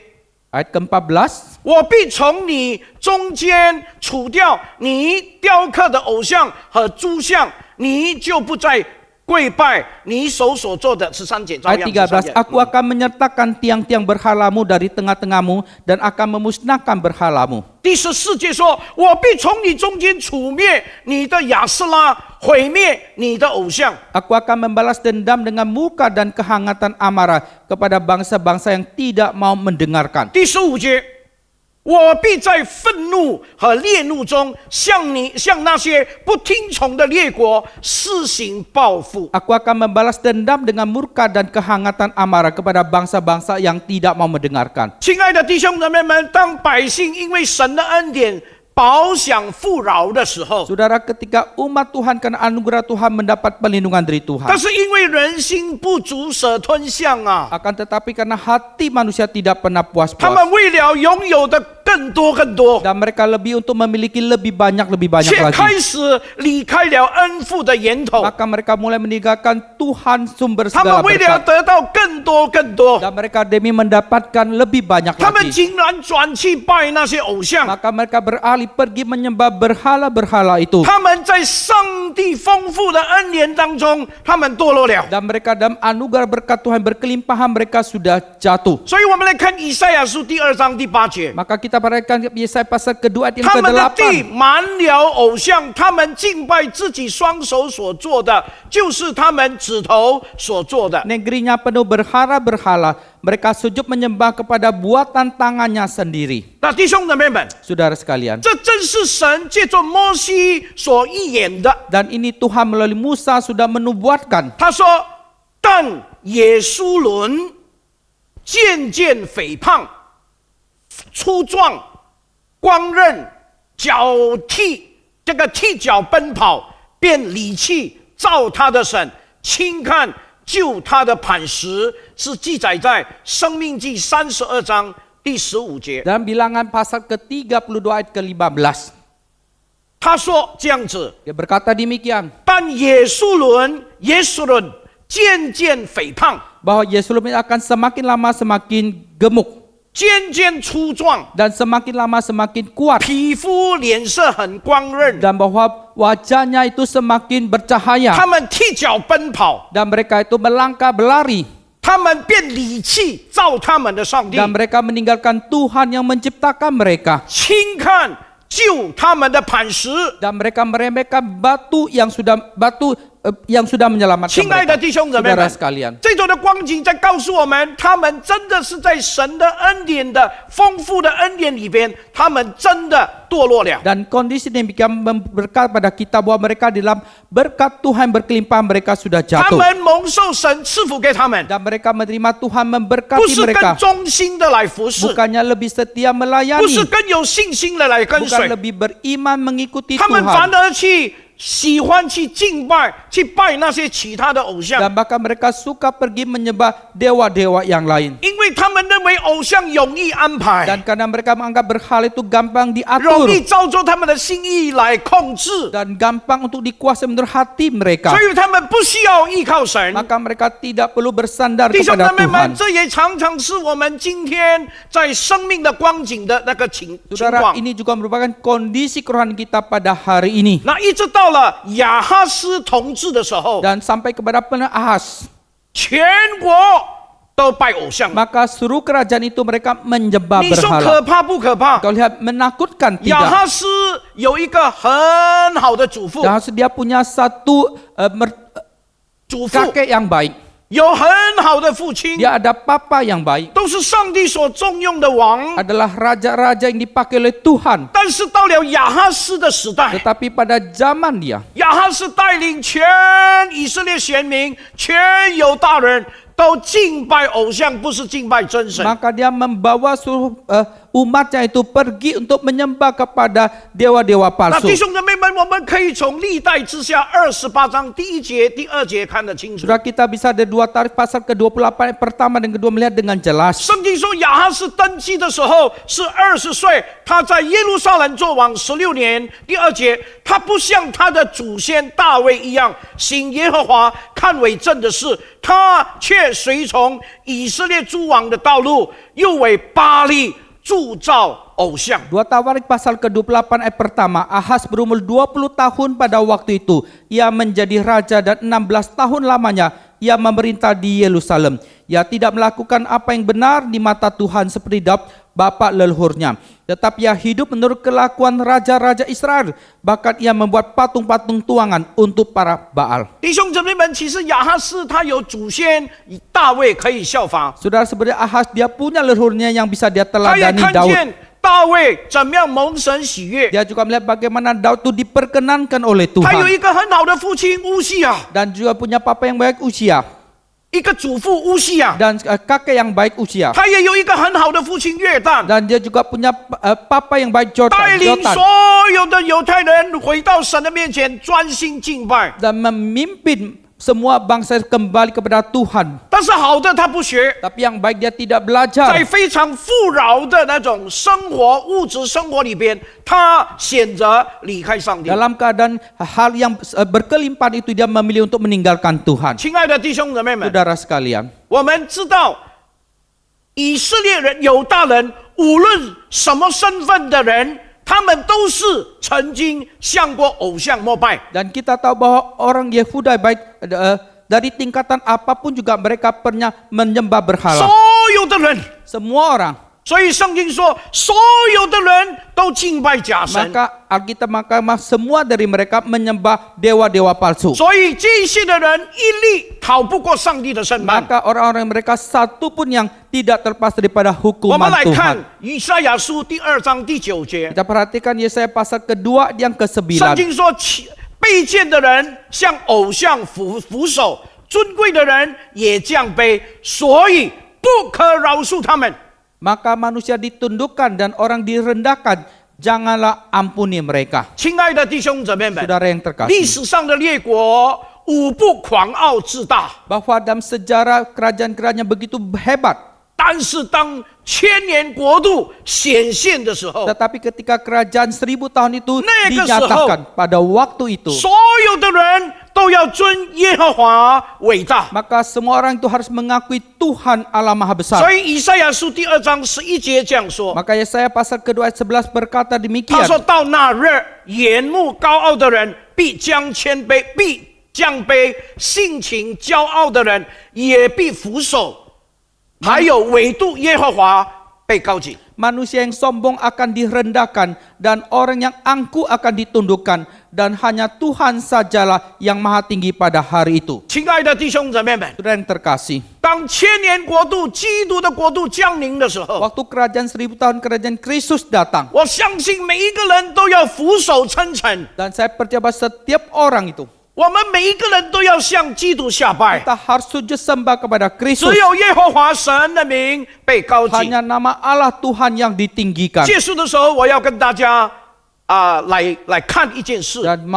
Ayat ke-14, 我必从你中间除掉你雕刻的偶像和诸像，你就不再跪拜你手所做的。13节，照 ayat 样13节 13, aku akan menyertakan tiang-tiang berhalamu dari tengah-tengahmu dan akan memusnahkan berhalamu. 第14节说：“我必从你中间除灭你的亚斯拉，毁灭你的偶像。” Aku akan membalas dendam dengan muka dan kehangatan amarah kepada bangsa-bangsa yang tidak mau mendengarkan. 第15节，我必在愤怒和烈怒中向那些不听从的列国施行报复。 Aku akan membalas dendam dengan murka dan kehangatan amarah kepada bangsa-bangsa yang tidak mau mendengarkan. 亲爱的弟兄姊妹们，当百姓因为神的恩典饱享富饶的时候， Saudara, ketika umat Tuhan karena anugerah Tuhan mendapat perlindungan dari Tuhan, 但是因为人心不足蛇吞象啊， akan tetapi karena hati manusia tidak pernah 他们 puas-puas, 为了拥有的更更多更多， dan mereka lebih untuk memiliki lebih banyak 却 lagi. 开始离开了恩父的源头。 Maka mereka mulai meninggalkan Tuhan sumber 他们 segala 为了 berkat 得到更多更多， dan mereka demi mendapatkan lebih banyak 他们 lagi. 竟然转去拜那些偶像。 Maka mereka beralih pergi menyembah berhala-berhala itu. 他们在上帝丰富的恩典当中，他们堕落了。 Dan mereka dalam anugerah berkat Tuhan berkelimpahan mereka sudah jatuh. 所以我们来看以赛亚书第2章第8节， Maka kita perhatikan Yesaya pasal kedua ayat yang 他们的地 ke-8. 满了偶像，他们敬拜自己双手所做的，就是他们指头所做的。 Negerinya penuh berhala-berhala. Mereka sujud menyembah kepada buatan tangannya sendiri. 那弟兄姊妹们， Saudara sekalian. 这正是神借着摩西所预言的。 Dan ini Tuhan melalui Musa sudah menubuatkan. 他说：“但耶稣伦渐渐肥胖、粗壮、光韧、脚踢踢脚奔跑，便离弃造他的神，轻看救他的磐石。”是记载在《生命记》32章第15节。 Dalam bilangan pasal ke-32 ayat ke-15. 他说这样子， Dia berkata demikian. 但耶稣伦渐渐肥胖， Bahwa Yesus akan semakin lama semakin gemuk. 渐渐粗壮， Dan semakin lama semakin kuat. 皮肤脸色很光润， Dan bahwa wajahnya itu semakin bercahaya. 他们踢脚奔跑， Dan mereka itu melangkah berlari. 他们便离弃造他们的上帝， Dan mereka meninggalkan Tuhan yang menciptakan mereka. 轻看救他们的磐石。 Dan mereka meremehkan batu yang sudah menyelamatkan 亲爱的 mereka. 弟兄姊妹 Saudara 们， sekalian. 这种的光景在告诉我们，他们真的是在神的恩典的丰富的恩典里边，他们真的堕落了。 Dan kondisi demikian berkat pada kita bahwa mereka dalam berkat Tuhan berkelimpahan mereka sudah 他 jatuh. 们蒙受神赐福给他们， Dan mereka menerima Tuhan 不 memberkati 是更 mereka. 忠心的来服侍， Bukannya lebih setia 不是 melayani. 更有信心的来跟 Bukan 随， lebih beriman mengikuti 他们 Tuhan. 反而喜欢去敬拜，去拜那些其他的偶像， Dan bahkan mereka suka pergi menyembah dewa-dewa yang lain. 因为他们认为偶像容易安排， Dan karena mereka menganggap berhala itu gampang 容 diatur. 易照着他们的心意来控制， Dan gampang untuk dikuasai menurut hati mereka. 所以他们不需要依靠神。 Maka mereka tidak perlu bersandar 弟兄 kepada 姊妹们， Tuhan. 这也常常是我们今天在生命的光景的那个情 Saudara, 况。 ini juga merupakan kondisi kerohanian kita pada hari ini. 那一直到了亚哈斯统治的时候， Dan sampai kepada Ahaz. 全国都拜偶像。 Maka seluruh kerajaan itu mereka menyembah 你说可 berhala. 怕不可怕？ Kau lihat menakutkan 亚 tidak? 哈斯有一个很好的祖父， Dan dia punya satu 祖父 kakek yang baik. 有很好的父亲， Dia ada papa yang baik. 都是上帝所重用的王。 Adalah raja-raja yang dipakai oleh Tuhan. 但是到了亚哈斯的时代， Tetapi pada zaman dia, 亚哈斯带领全以色列选民、全犹大人都敬拜偶像，不是敬拜真神。 maka dia membawa seluruh umatnya itu pergi untuk menyembah kepada dewa-dewa 那 palsu. 弟兄姊妹们，我们可以从历代之下28章第1节、第2节看得清楚。 Sudah kita bisa ada 2 Tarik pasal ke-28 ayat pertama dan kedua melihat dengan jelas. 圣经说亚哈斯登基的时候是20岁，他在耶路撒冷做王16年。第2节，他不像他的祖先大卫一样行耶和华看为正的事，他却随从以色列诸王的道路，又为巴力铸造偶像。 2 Tawarik pasal ke-28 ayat pertama, Ahaz berumur 20 tahun pada waktu itu. Ia menjadi raja dan 16 tahun lamanya ia memerintah di Yerusalem. Ia tidak melakukan apa yang benar di mata Tuhan seperti Daud bapa leluhurnya. Tetapi ia hidup menurut kelakuan raja-raja Israel. Bahkan ia membuat patung-patung tuangan untuk para Baal. 弟兄姊妹们，其实亚哈斯他有祖先大卫可以效法， Saudara, sebenarnya Ahaz dia punya leluhurnya yang bisa dia 他也 teladani 看 Daud. 见大卫怎么样蒙神喜悦。 Dia juga melihat bagaimana Daud itu diperkenankan oleh 他有 Tuhan. 一个很好的父亲乌西亚， Dan juga punya papa yang baik Usia. 一个祖父乌西亚， Dan kakek yang baik Usia. 他也有一个很好的父亲约旦， Dan dia juga punya papa yang baik 带领 Jotam. 所有的犹太人回到神的面前专心敬拜。 Dan memimpin semua bangsa kembali kepada Tuhan. 但是好的他不学， Tapi yang baik dia tidak belajar. 在非常富饶的那种生活、物质生活里边，他选择离开上帝。 Dalam keadaan hal yang berkelimpahan itu dia memilih untuk meninggalkan Tuhan. 亲爱的弟兄姊妹们， Saudara sekalian, 我们知道以色列人、犹大人，无论什么身份的人，他们都是曾经向过偶像膜拜。 dan kita tahu bahwa orang Yehuda baik dari tingkatan apapun juga mereka pernah menyembah 所 berhala. 有的人， Semua orang. 所以圣经说，所有的人都敬拜假神。 Maka Alkitab maka semua dari mereka menyembah dewa-dewa palsu. 所以这些的人一律逃不过上帝的审判。 Maka orang-orang mereka satu pun yang tidak terlepas daripada 我们 hukuman 来看 Tuhan. 以赛亚书第2章第9节， Kita perhatikan Yesaya pasal kedua yang 圣 ke-9. 经说，卑贱的人向偶像俯首，尊贵的人也降卑，所以不可饶恕他们。 Maka manusia ditundukkan dan orang direndahkan, janganlah ampuni mereka. 亲爱的弟兄姊妹们， Saudara yang 历 terkasih, 史上的列国无不狂傲自大， bahwa dalam sejarah kerajaan-kerajaan begitu hebat, 但是当千年国度显现的时候， tetapi ketika kerajaan 1000 tahun itu Nah, dinyatakan pada waktu itu, 所有的人都要尊耶和华伟大。 maka semua orang itu harus mengakui Tuhan Allah Maha Besar. 所以以赛亚书第2章11节这样说， Maka Yesaya pasal kedua ayat 11 berkata 他 demikian. 说到那日，眼目高傲的人必将谦卑，必降卑；性情骄傲的人也必俯首。还有唯独耶和华被高举。 Manusia yang sombong akan direndahkan dan orang yang angkuh akan ditundukkan dan hanya Tuhan sajalah yang maha tinggi pada hari itu. 亲爱的弟兄姊妹们， Saudara yang terkasih, 当千年国度、基督的国度降临的时候， waktu kerajaan 1000 tahun kerajaan Kristus datang, 我相信每一个人都要俯首称臣， dan saya percaya bahwa setiap orang itu 我们每一个人都要向基督下拜。 kita harus sujud sembah kepada 只 Kristus. 有耶和华神的名被高举。 Hanya nama Allah Tuhan yang ditinggikan. 结束的时候，我要跟大家来看一件事， Dan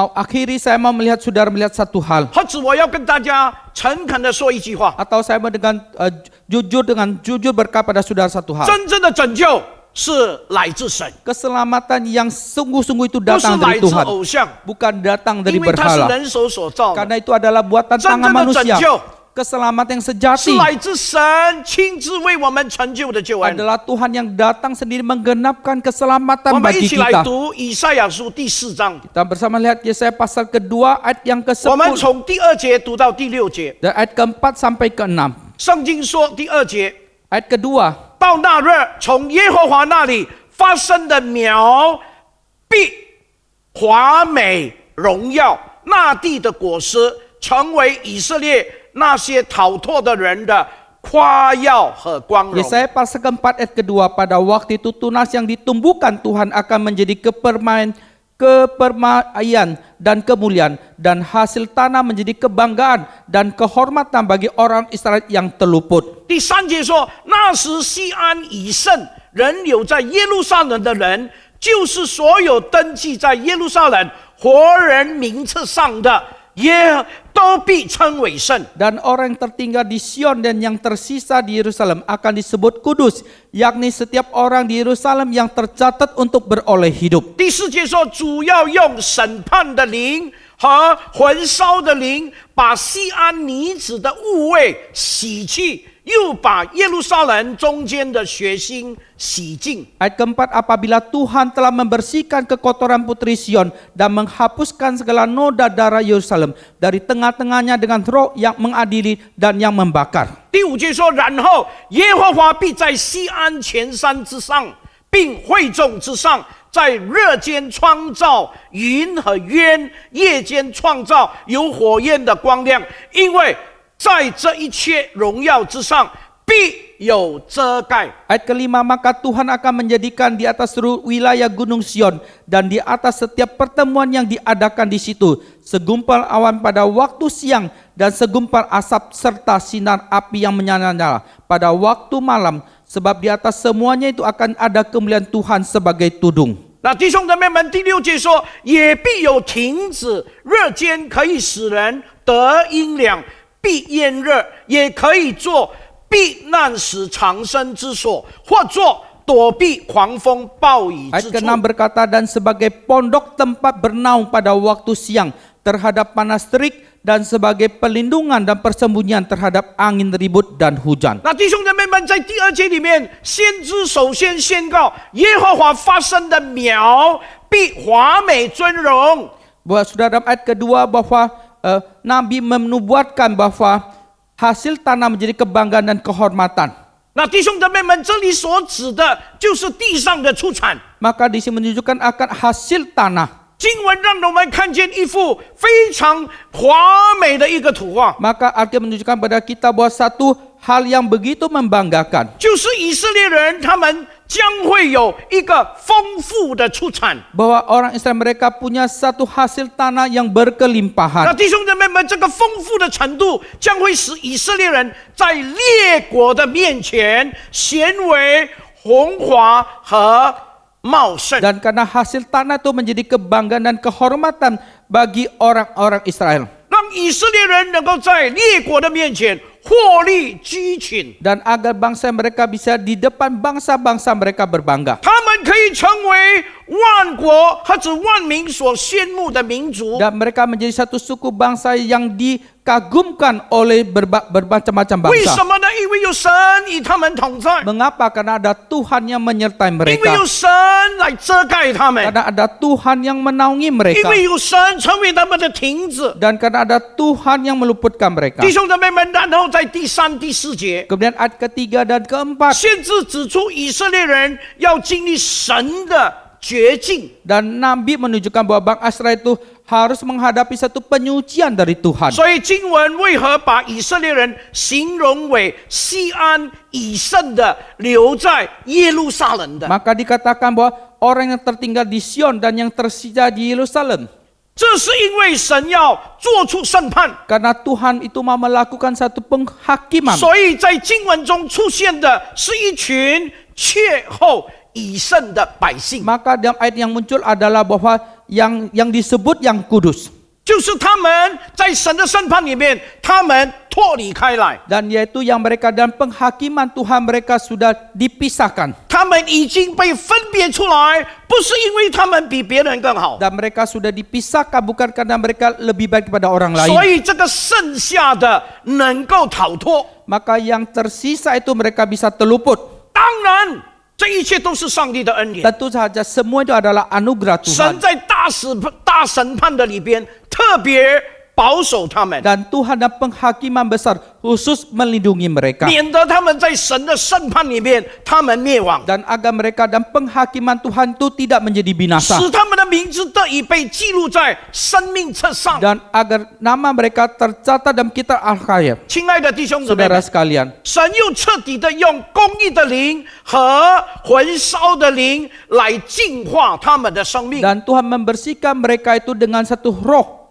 saya mau melihat saudara melihat satu hal. 或者我要跟大家诚恳的说一句话： Atau saya mau dengan jujur berkata pada saudara satu hal. 真正的拯救是来自神， Keselamatan yang sungguh-sungguh itu 不是 datang 来 dari 自 Tuhan, 偶像， bukan datang dari 因为它是 berhala. 人手所造的， Karena itu adalah buatan 真 tangan 正的拯 manusia. 救 Keselamatan yang 是 sejati 来自神亲自为我们成就的救恩。 adalah Tuhan yang datang sendiri menggenapkan 我 keselamatan 们一 bagi 起来 kita. 读以赛亚书第4章， Kita bersama lihat Yesaya pasal kedua ayat yang 我们 ke-10 从第2节读到第6节。 dan ayat ke-4 sampai ke-6. 圣经说第2节， Ayat kedua, 到那日，从耶和华那里发生的苗必华美荣耀，那地的果实成为以色列那些逃脱的人的夸耀和光荣。 Yesaya pasal keempat ayat kedua, pada waktu itu tunas yang ditumbuhkan Tuhan akan menjadi kepermaian dan kemuliaan, dan hasil tanah menjadi kebanggaan dan kehormatan bagi orang Israel yang terluput. 第3节说，那时西安已甚，人留在耶路撒冷的人，就是所有登记在耶路撒冷活人名册上的，也都必称为圣。 Dan orang yang tertinggal di Sion dan yang tersisa di Yerusalem akan disebut kudus, yakni setiap orang di Yerusalem yang tercatat untuk beroleh hidup. 第4节说，主要用审判的灵和焚烧的灵，把西安女子的污秽洗去，又把耶路撒冷中间的血腥洗净。 Ayat keempat, apabila Tuhan telah membersihkan kekotoran putri Sion dan menghapuskan segala noda darah Yerusalem dari tengah-tengahnya dengan roh yang mengadili dan yang membakar. 第5节说，然后耶和华必在西安全山之上，并会众之上，在日间创造云和渊，夜间创造有火焰的光亮，因为在这一切荣耀之上，必有遮盖。 Ayat kelima, maka Tuhan akan menjadikan di atas seluruh wilayah gunung Sion dan di atas setiap pertemuan yang diadakan di situ segumpal awan pada waktu siang dan segumpal asap serta sinar api yang menyala-nyala pada waktu malam, sebab di atas semuanya itu akan ada kemuliaan Tuhan sebagai tudung. 那弟兄姊妹们，第6节说，也必有亭子，日间可以使人得阴凉，避炎热，也可以做避难时藏身之所，或做躲避狂风暴雨 Ayat 之处。 ke-6 berkata, dan sebagai pondok tempat bernaung pada waktu siang terhadap panas terik, dan sebagai pelindungan dan persembunyian terhadap angin ribut dan hujan. 那弟兄姐妹们，在第2节里面，先知首先宣告耶和华发生的苗必华美尊荣。 Bahwa sudah dalam ayat kedua bahwa Nabi menubuatkan bahwa hasil tanah menjadi kebanggaan dan kehormatan. 那弟兄姐妹们，这里所指的就是地上的出产。 Maka di sini menunjukkan akan hasil tanah. 经文让我们看见一幅非常华美的一个图画， Maka artinya menunjukkan pada kita bahwa satu hal yang begitu membanggakan. 就是以色列人他们将会有一个丰富的出产。 Bahwa orang Israel mereka punya satu hasil tanah yang 那 berkelimpahan. 弟兄姐妹们，这个丰富的程度将会使以色列人在列国的面前显为荣华和茂盛。 Dan karena hasil tanah itu menjadi kebanggaan dan kehormatan bagi orang-orang Israel. 让以色列人能够在列国的面前获利居群， Dan agar bangsa mereka bisa di depan bangsa-bangsa mereka berbangga. 他们可以成为万国或者万民所羡慕的民族。 Dan mereka menjadi satu suku bangsa yang dikagumkan oleh bermacam-macam 为 bangsa. 什么呢？因为有神与他们同在， Mengapa? Karena ada Tuhan yang menyertai 因为 mereka. 有神来遮盖他们， Karena ada Tuhan yang menaungi 因 mereka. 为有神成为他们的亭子。 Dan karena ada Tuhan yang meluputkan mereka. 弟兄姊妹们，然后在第3、第4节， Kemudian ayat ketiga dan keempat. 先知指出以色列人要经历神的绝境。 Dan Nabi menunjukkan bahwa bangsa Israel itu harus menghadapi satu penyucian dari Tuhan. 所以经文为何把以色列人形容为西安以圣的，留在耶路撒冷的？ Maka dikatakan bahwa orang yang tertinggal di Sion dan yang tersisa di Yerusalem. 这是因为神要做出审判， Karena Tuhan itu mau melakukan satu penghakiman. 所以在经文中出现的是一群阙后以圣的百姓， Maka dalam ayat yang muncul adalah bahwa yang disebut yang kudus. 就是他们在神的审判里面，他们脱离开来， Dan yaitu yang mereka dalam penghakiman Tuhan mereka sudah dipisahkan. 他们已经被分别出来，不是因为他们比别人更好， Dan mereka sudah dipisahkan bukan karena mereka lebih baik daripada orang 所 lain. 以这个剩下的能够逃脱。 Maka yang tersisa itu mereka bisa terluput. 当然，这一切都是上帝的恩典。 Tentu saja semua itu adalah anugerah 神 Tuhan. 在大审判的里边特别保守他们， Dan Tuhan dan penghakiman besar khusus melindungi mereka. 免得他们在神的审判里面他们灭亡， Dan agar mereka dan penghakiman Tuhan itu tidak menjadi binasa. 使他们的名字得以被记录在生命册上。 Dan agar nama mereka tercatat dalam kitab Al-Hayat. 亲爱的弟兄姊妹 Saudara 们， sekalian, 神又彻底的用公义的灵和焚烧的灵来净化他们的生命， dan Tuhan membersihkan mereka itu dengan satu roh,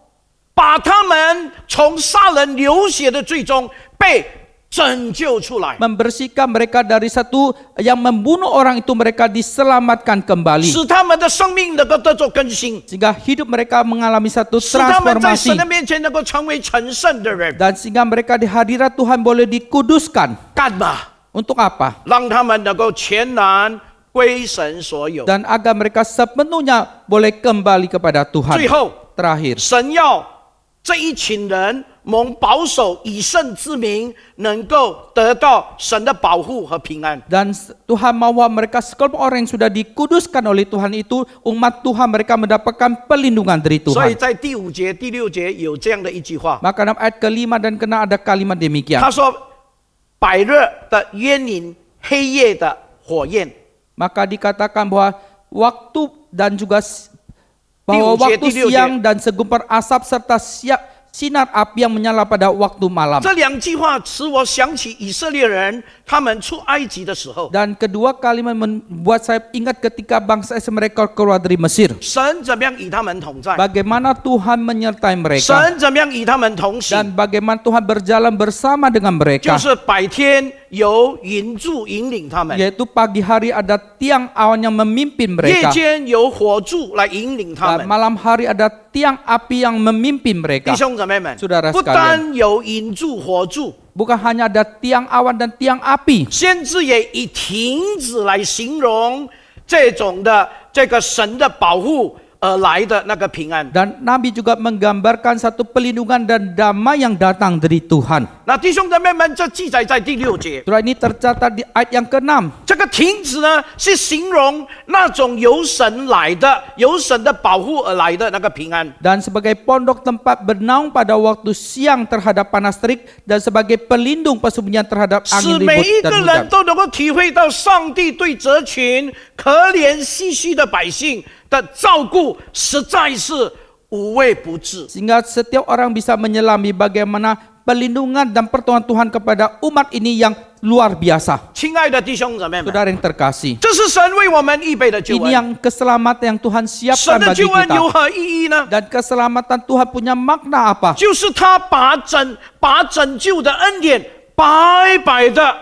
把他们从杀人流血的罪中被拯救出来， membersihkan mereka dari satu yang membunuh orang itu mereka diselamatkan kembali. 使他们的生命能够得做更新， Sehingga hidup mereka mengalami satu 使他们在神 transformasi. 的面前能够成为成圣的人。 Dan sehingga mereka di hadirat Tuhan boleh dikuduskan. 干嘛？ Untuk apa? 让他们能够全然归神所有。 Dan agar mereka sepenuhnya boleh kembali kepada Tuhan. 最后， Terakhir, 神要这一群人蒙保守以圣之名，能够得到神的保护和平安。 dan Tuhan mau mereka sekelompok orang yang sudah dikuduskan oleh Tuhan itu, umat Tuhan mereka mendapatkan perlindungan dari 所以 Tuhan. 在第5节、第6节有这样的一句话， Maka dalam ayat ke-5 dan ke-6 ada kalimat demikian. 他说：“百日的冤灵，黑夜的火焰。” Maka dikatakan bahwa waktu dan juga bahwa Di waktu ujian, siang dan segumpal asap serta sinar api yang menyala pada waktu malam. 这两句话使我想起以色列人他们出埃及的时候， Dan kedua kalimat membuat saya ingat ketika bangsa Israel mereka keluar dari Mesir. 神怎么样与他们同在， Bagaimana Tuhan menyertai mereka 神怎么样与他们同行， dan bagaimana Tuhan berjalan bersama dengan 就 mereka. 是白天有云柱引领他们， Yaitu pagi hari ada tiang awan yang memimpin 夜 mereka. 间有火柱来引领他 Dan 们。 malam hari ada tiang api yang memimpin 弟 mereka. 兄姊妹们， Saudara 不 sekalian 单有引柱、火柱， Bukan hanya ada tiang awan dan tiang api. 先知也以亭子来形容这种的这个神的保护而来的那个平安。 Dan Nabi juga menggambarkan satu pelindungan dan damai yang datang dari Tuhan. 那弟兄姊妹们，这记载在第6节。 Surah ini tercatat di ayat yang ke-6. 这个亭子呢，是形容那种由神来的、由神的保护而来的那个平安。 Dan sebagai pondok tempat bernaung pada waktu siang terhadap panas terik dan sebagai pelindung persembunyian terhadap 使 angin 每 ribut 一 dan 个 hujan. 人都能够体会到上帝对这群可怜兮兮的百姓的照顾，实在是无微不至。 Sehingga setiap orang bisa menyelami bagaimana pelindungan dan pertolongan Tuhan kepada umat ini yang luar biasa. 亲爱的弟兄姊妹们， Saudara yang terkasih, 这是神为我们预备的救 ini 恩。 yang keselamatan yang Tuhan 神 siapkan 的 bagi 救恩 kita. 有何意义呢？ Dan keselamatan Tuhan punya makna apa? 就是他把拯救的恩典白白的、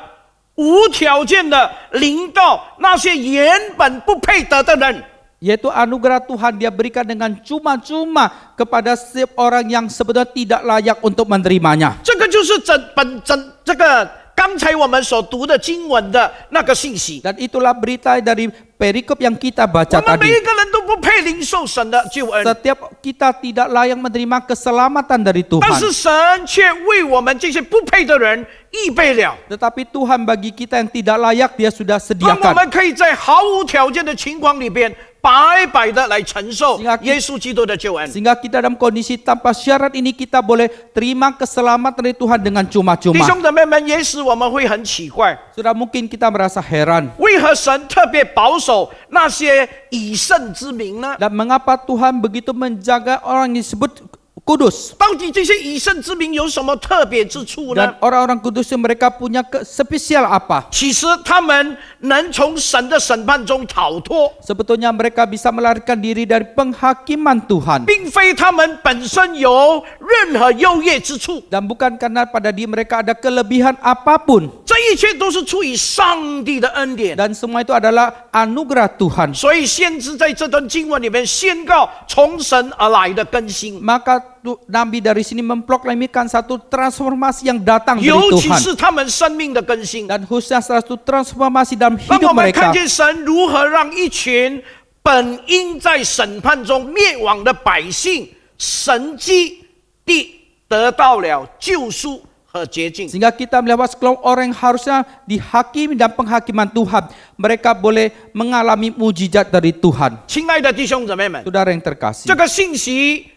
无条件的临到那些原本不配得的人。 Yaitu anugerah Tuhan dia berikan dengan cuma-cuma kepada setiap orang yang sebetulnya tidak layak untuk menerimanya. 这个就是这个刚才我们所读的经文的那个信息。 Dan itulah berita dari perikop yang kita 我 baca 们每 tadi. 一个人都不配领受神的救恩， Setiap kita tidak layak menerima keselamatan dari 但是 Tuhan. 神却为我们这些不配的人预备了， Tetapi Tuhan bagi kita yang tidak layak dia sudah 让我 sediakan. 们可以在毫无条件的情况里边，白白的来承受 Sehingga 耶稣基督的救恩。 Sehingga kita dalam kondisi tanpa syarat ini kita boleh terima keselamatan dari Tuhan dengan 弟 cuma-cuma. 兄姊妹们，也许我们会很奇怪， Sudah mungkin kita merasa heran. 为何神特别保守那些以圣之名呢？ Dan mengapa Tuhan begitu menjaga orang yang disebut kudus? 到底这些以圣之名有什么特别之处呢 Dan？orang-orang kudus yang mereka punya spesial apa? 其实他们能从神的审判中逃脱， Sebetulnya mereka bisa melarikan diri dari penghakiman Tuhan. 并非他们本身有任何优越之处， Dan bukan karena pada diri mereka ada kelebihan apapun. 这一切都是出于上帝的恩典。 Dan semua itu adalah anugerah Tuhan. 所以先知在这段经文里面宣告从神而来的更新， Maka Nabi dari sini memproklamikan satu transformasi yang datang dari 尤其 Tuhan. 是他们生命的更新。 Dan khususnya satu transformasi dalam 让 hidup 我们看 mereka. 见神如何让一群本应在审判中灭亡的百姓，神迹地得到了救赎和洁净。 Sehingga kita melihat sekelompok orang yang harusnya dihakimi dan penghakiman Tuhan. Mereka boleh mengalami mujizat dari Tuhan. 亲爱的弟兄姊妹们， Saudara yang terkasih. 这个信息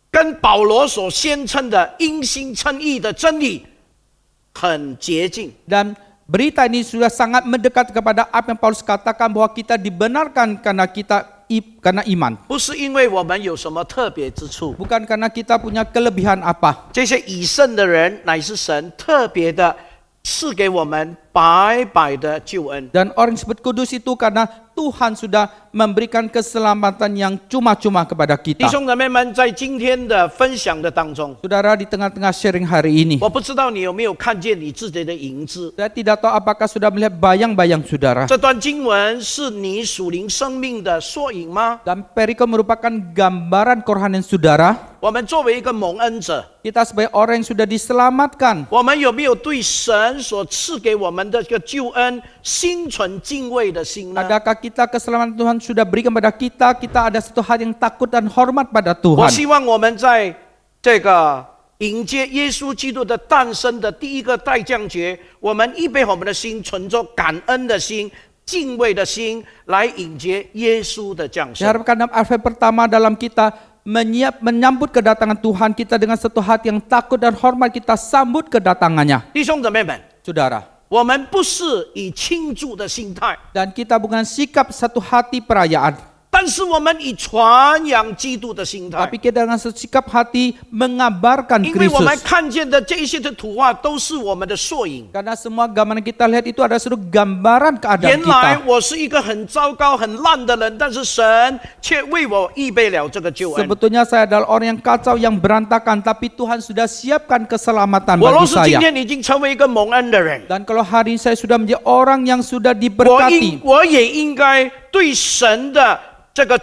跟保罗所宣称的因信称义的真理很接近。 Dan berita ini sudah sangat mendekat kepada apa yang Paulus katakan bahwa kita dibenarkan karena iman. 不是因为我们有什么特别之处， Bukan karena kita punya kelebihan apa. 这些以圣的人乃是神特别的赐给我们白白的救恩。 Dan orang disebut kudus itu karena Tuhan sudah memberikan keselamatan yang cuma-cuma kepada 弟 kita. 兄姊妹们，在今天的分享的当中， Saudara di tengah-tengah sharing hari ini. 我不知道你有没有看见你自己的影子。 Saya tidak tahu apakah sudah melihat bayang-bayang saudara. 这段经文是你属灵生命的缩影吗？ Dan perikop merupakan gambaran kerohanian saudara. 我们作为一个蒙恩者， Kita sebagai orang yang sudah diselamatkan. 我们有没有对神所赐给我们的这个救恩心存敬畏的心呢？ Adakah kita keselamatan Tuhan sudah berikan pada kita? Kita ada satu hal yang takut dan hormat pada 我 Tuhan. 希望我们在这个迎接耶稣基督的诞生的第一个代降节，我们预备我们的心，存着感恩的心、敬畏的心来迎接耶稣的降生。 Diharapkan dalam advent pertama dalam kita menyambut kedatangan Tuhan kita dengan satu hati yang takut dan hormat kita sambut kedatangannya. 弟兄姊妹们， Saudara. 我们不是以庆祝的心态， Dan kita bukan sikap satu hati perayaan. 但是我们以传扬基督的心态 Tapi，kita dengan sikap hati mengabarkan 因为我们 Kristus. 看见的这一些的图画都是我们的缩影。 Karena semua gambar yang kita lihat itu ada seluruh gambaran keadaan 原来 kita. 我是一个很糟糕、很烂的人，但是神却为我预备了这个救恩。 Sebetulnya saya adalah orang yang kacau, yang berantakan, tapi Tuhan sudah siapkan keselamatan 我若 bagi 是今 saya. 天已经成为一个蒙恩的人， Dan kalau hari ini saya sudah menjadi orang yang sudah 我 diberkati, 也应该对神的这个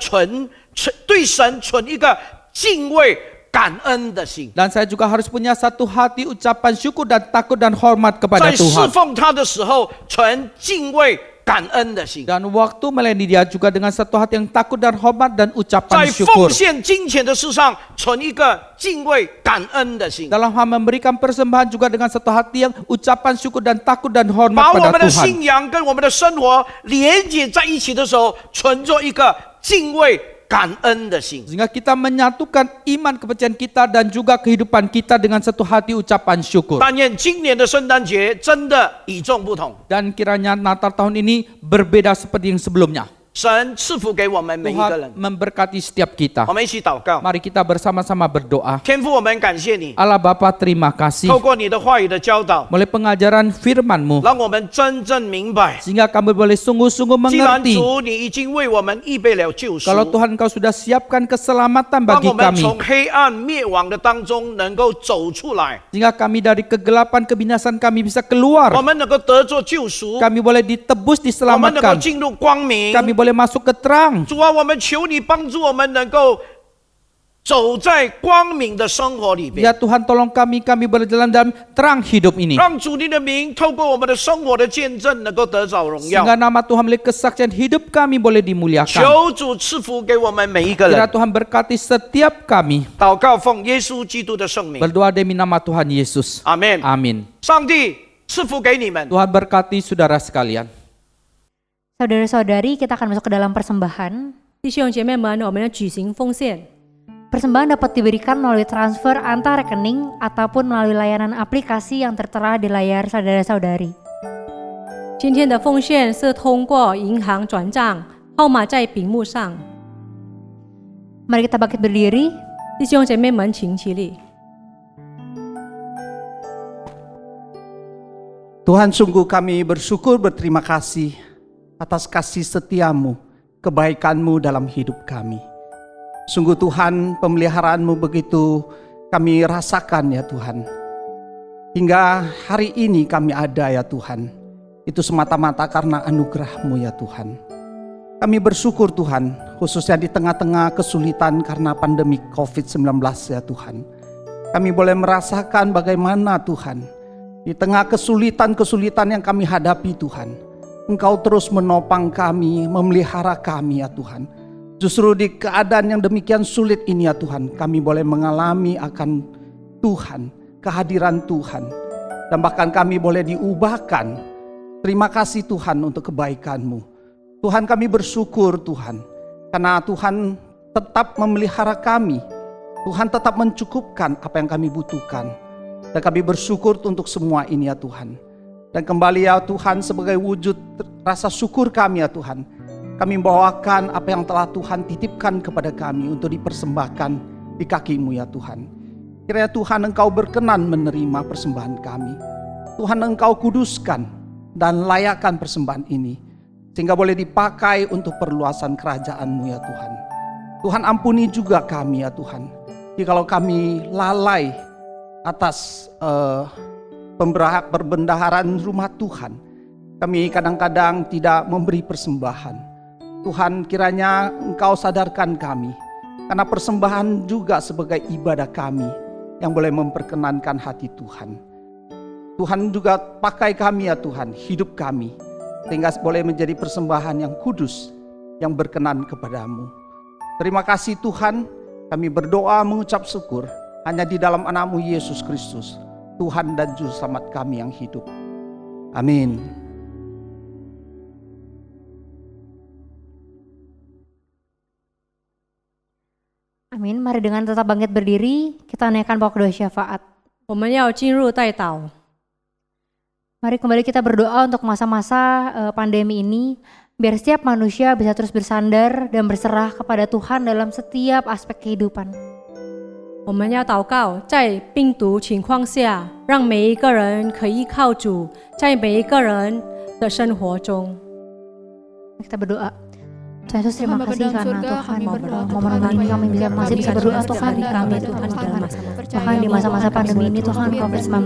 对神存一个敬畏、感恩的心。 dan saya juga harus punya satu hati ucapan syukur dan takut dan hormat kepada 在侍 Tuhan. 奉他的时候，存敬畏、感恩的心。 Dan waktu melayani dia juga dengan satu hati yang takut dan hormat dan 在 ucapan 奉 syukur. 献金钱的事上，存一个敬畏、感恩的心。 Dalam hal memberikan persembahan juga dengan satu hati yang ucapan syukur dan takut dan hormat 把我 pada 们的 Tuhan. 信仰跟我们的生活连接在一起的时候，存着一个敬畏、感恩的心。 Sehingga kita menyatukan iman kepercayaan kita dan juga kehidupan kita dengan satu hati ucapan syukur. 但愿今年的圣诞节真的与众不同， Dan kiranya Natal tahun ini berbeda seperti yang sebelumnya. 神赐福给我们每一个 Tuhan 人。 memberkati setiap kita. 我们一起祷告， Mari kita bersama-sama berdoa. 天父，我们感谢你， Allah Bapa, terima 透 kasih 过你的话语的教导， mulai pengajaran firman-Mu 让我们真正明白， sehingga kami boleh sungguh-sungguh 既然 mengerti 主你已经为我们预备了救赎， kalau Tuhan Engkau sudah siapkan keselamatan 让 bagi 我们 kami 从黑暗灭亡的当中能够走出来， sehingga kami dari kegelapan kebinasan kami bisa keluar. 我们能够得着救赎， Kami boleh ditebus, 我们能够 diselamatkan. 进入光明。 Kami boleh masuk ke terang. 主啊，我们求你帮助我们能够走在光明的生活里 Ya 边， Tuhan, tolong kami boleh jalan dalam terang hidup ini. 让主你的名透过我们的生活的见证能够得着荣耀。 Sehingga nama Tuhan melalui kesaksian hidup kami boleh dimuliakan. 求主赐福给我们每一个 Kira 人。 Tuhan berkati setiap kami. 祷告奉耶稣基督的圣名， Berdoa demi nama Tuhan Yesus. 阿门。 Amin. 上帝赐福给你们。 Tuhan berkati saudara sekalian. Saudara-saudari, kita akan masuk ke dalam persembahan. 弟兄姐妹们，我们要举行奉献。 Persembahan dapat diberikan melalui transfer antar rekening ataupun melalui layanan aplikasi yang tertera di layar saudara-saudari. 今天的奉献是通过银行转账，号码在屏幕上。 Mari kita bangkit berdiri. 弟兄姐妹们，请起立。 Tuhan, sungguh kami bersyukur, berterima kasih atas kasih setiamu, kebaikanmu dalam hidup kami. Sungguh Tuhan, pemeliharaanmu begitu kami rasakan ya Tuhan. Hingga hari ini kami ada ya Tuhan. Itu semata-mata karena anugerah-Mu ya Tuhan. Kami bersyukur Tuhan, khususnya di tengah-tengah kesulitan karena pandemi COVID-19 ya Tuhan. Kami boleh merasakan bagaimana Tuhan, di tengah kesulitan-kesulitan yang kami hadapi Tuhan, Engkau terus menopang kami, memelihara kami ya Tuhan. Justru di keadaan yang demikian sulit ini ya Tuhan, kami boleh mengalami akan Tuhan, kehadiran Tuhan. Dan bahkan kami boleh diubahkan. Terima kasih Tuhan untuk kebaikan-Mu. Tuhan, kami bersyukur Tuhan, karena Tuhan tetap memelihara kami. Tuhan tetap mencukupkan apa yang kami butuhkan. Dan kami bersyukur untuk semua ini ya Tuhan. Dan kembali ya Tuhan, sebagai wujud rasa syukur kami ya Tuhan, kami membawakan apa yang telah Tuhan titipkan kepada kami untuk dipersembahkan di kaki-Mu ya Tuhan. Kiranya Tuhan Engkau berkenan menerima persembahan kami. Tuhan, Engkau kuduskan dan layakkan persembahan ini, sehingga boleh dipakai untuk perluasan kerajaan-Mu ya Tuhan. Tuhan, ampuni juga kami ya Tuhan, jikalau kami lalai atas perbendaharaan rumah Tuhan. Kami kadang-kadang tidak memberi persembahan. Tuhan, kiranya Engkau sadarkan kami, karena persembahan juga sebagai ibadah kami yang boleh memperkenankan hati Tuhan. Tuhan juga pakai kami ya Tuhan, hidup kami, sehingga boleh menjadi persembahan yang kudus, yang berkenan kepadamu. Terima kasih Tuhan, kami berdoa mengucap syukur hanya di dalam anakmu Yesus Kristus, Tuhan dan Juru Selamat kami yang hidup. Amin. Amin. Mari dengan tetap bangkit berdiri, kita naikkan pokok doa syafaat. 我们要进入代祷。 Mari kembali kita berdoa untuk masa-masa pandemi ini. biar setiap manusia bisa terus bersandar dan berserah kepada Tuhan dalam setiap aspek kehidupan. 我们要祷告，在病毒情况下，让每一个人可以依靠主，在每一个人的生活中。 Kita berdoa. Tuhan Yesus, terima kasih karena Tuhan momen ini kami masih bisa berdoa Tuhan kami Tuhan bahkan di masa-masa pandemi ini Tuhan COVID-19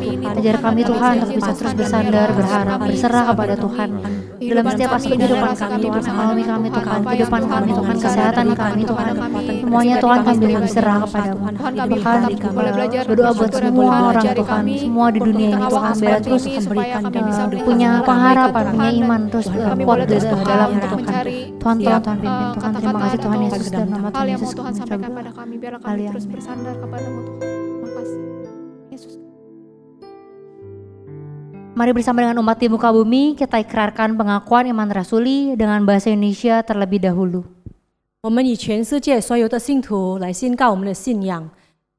ini ajar kami Tuhan untuk bisa terus bersandar, berharap, berserah kepada Tuhan dalam setiap aspek kehidupan kami Tuhan, ekonomi kami Tuhan, kehidupan kami Tuhan, kesehatan kami Tuhan, semuanya Tuhan kami berserah kepadamu. Bahkan berdoa buat semua orang Tuhan, semua di dunia ini Tuhan biar terus memberikan punya pengharapan, punya iman terus kuat dalam Tuhan. Tuhan pimpin Tuhan, terima kasih Tuhan Yesus dan nama Tuhan Yesus Tuhan sampaikan pada kami, biarlah kami terus bersandar kepadamu Tuhan. Terima kasih Yesus. Mari bersama dengan umat di muka bumi kita ikrarkan pengakuan iman rasuli dengan bahasa Indonesia terlebih dahulu. 我们以全世界所有的信徒来宣告我们的信仰，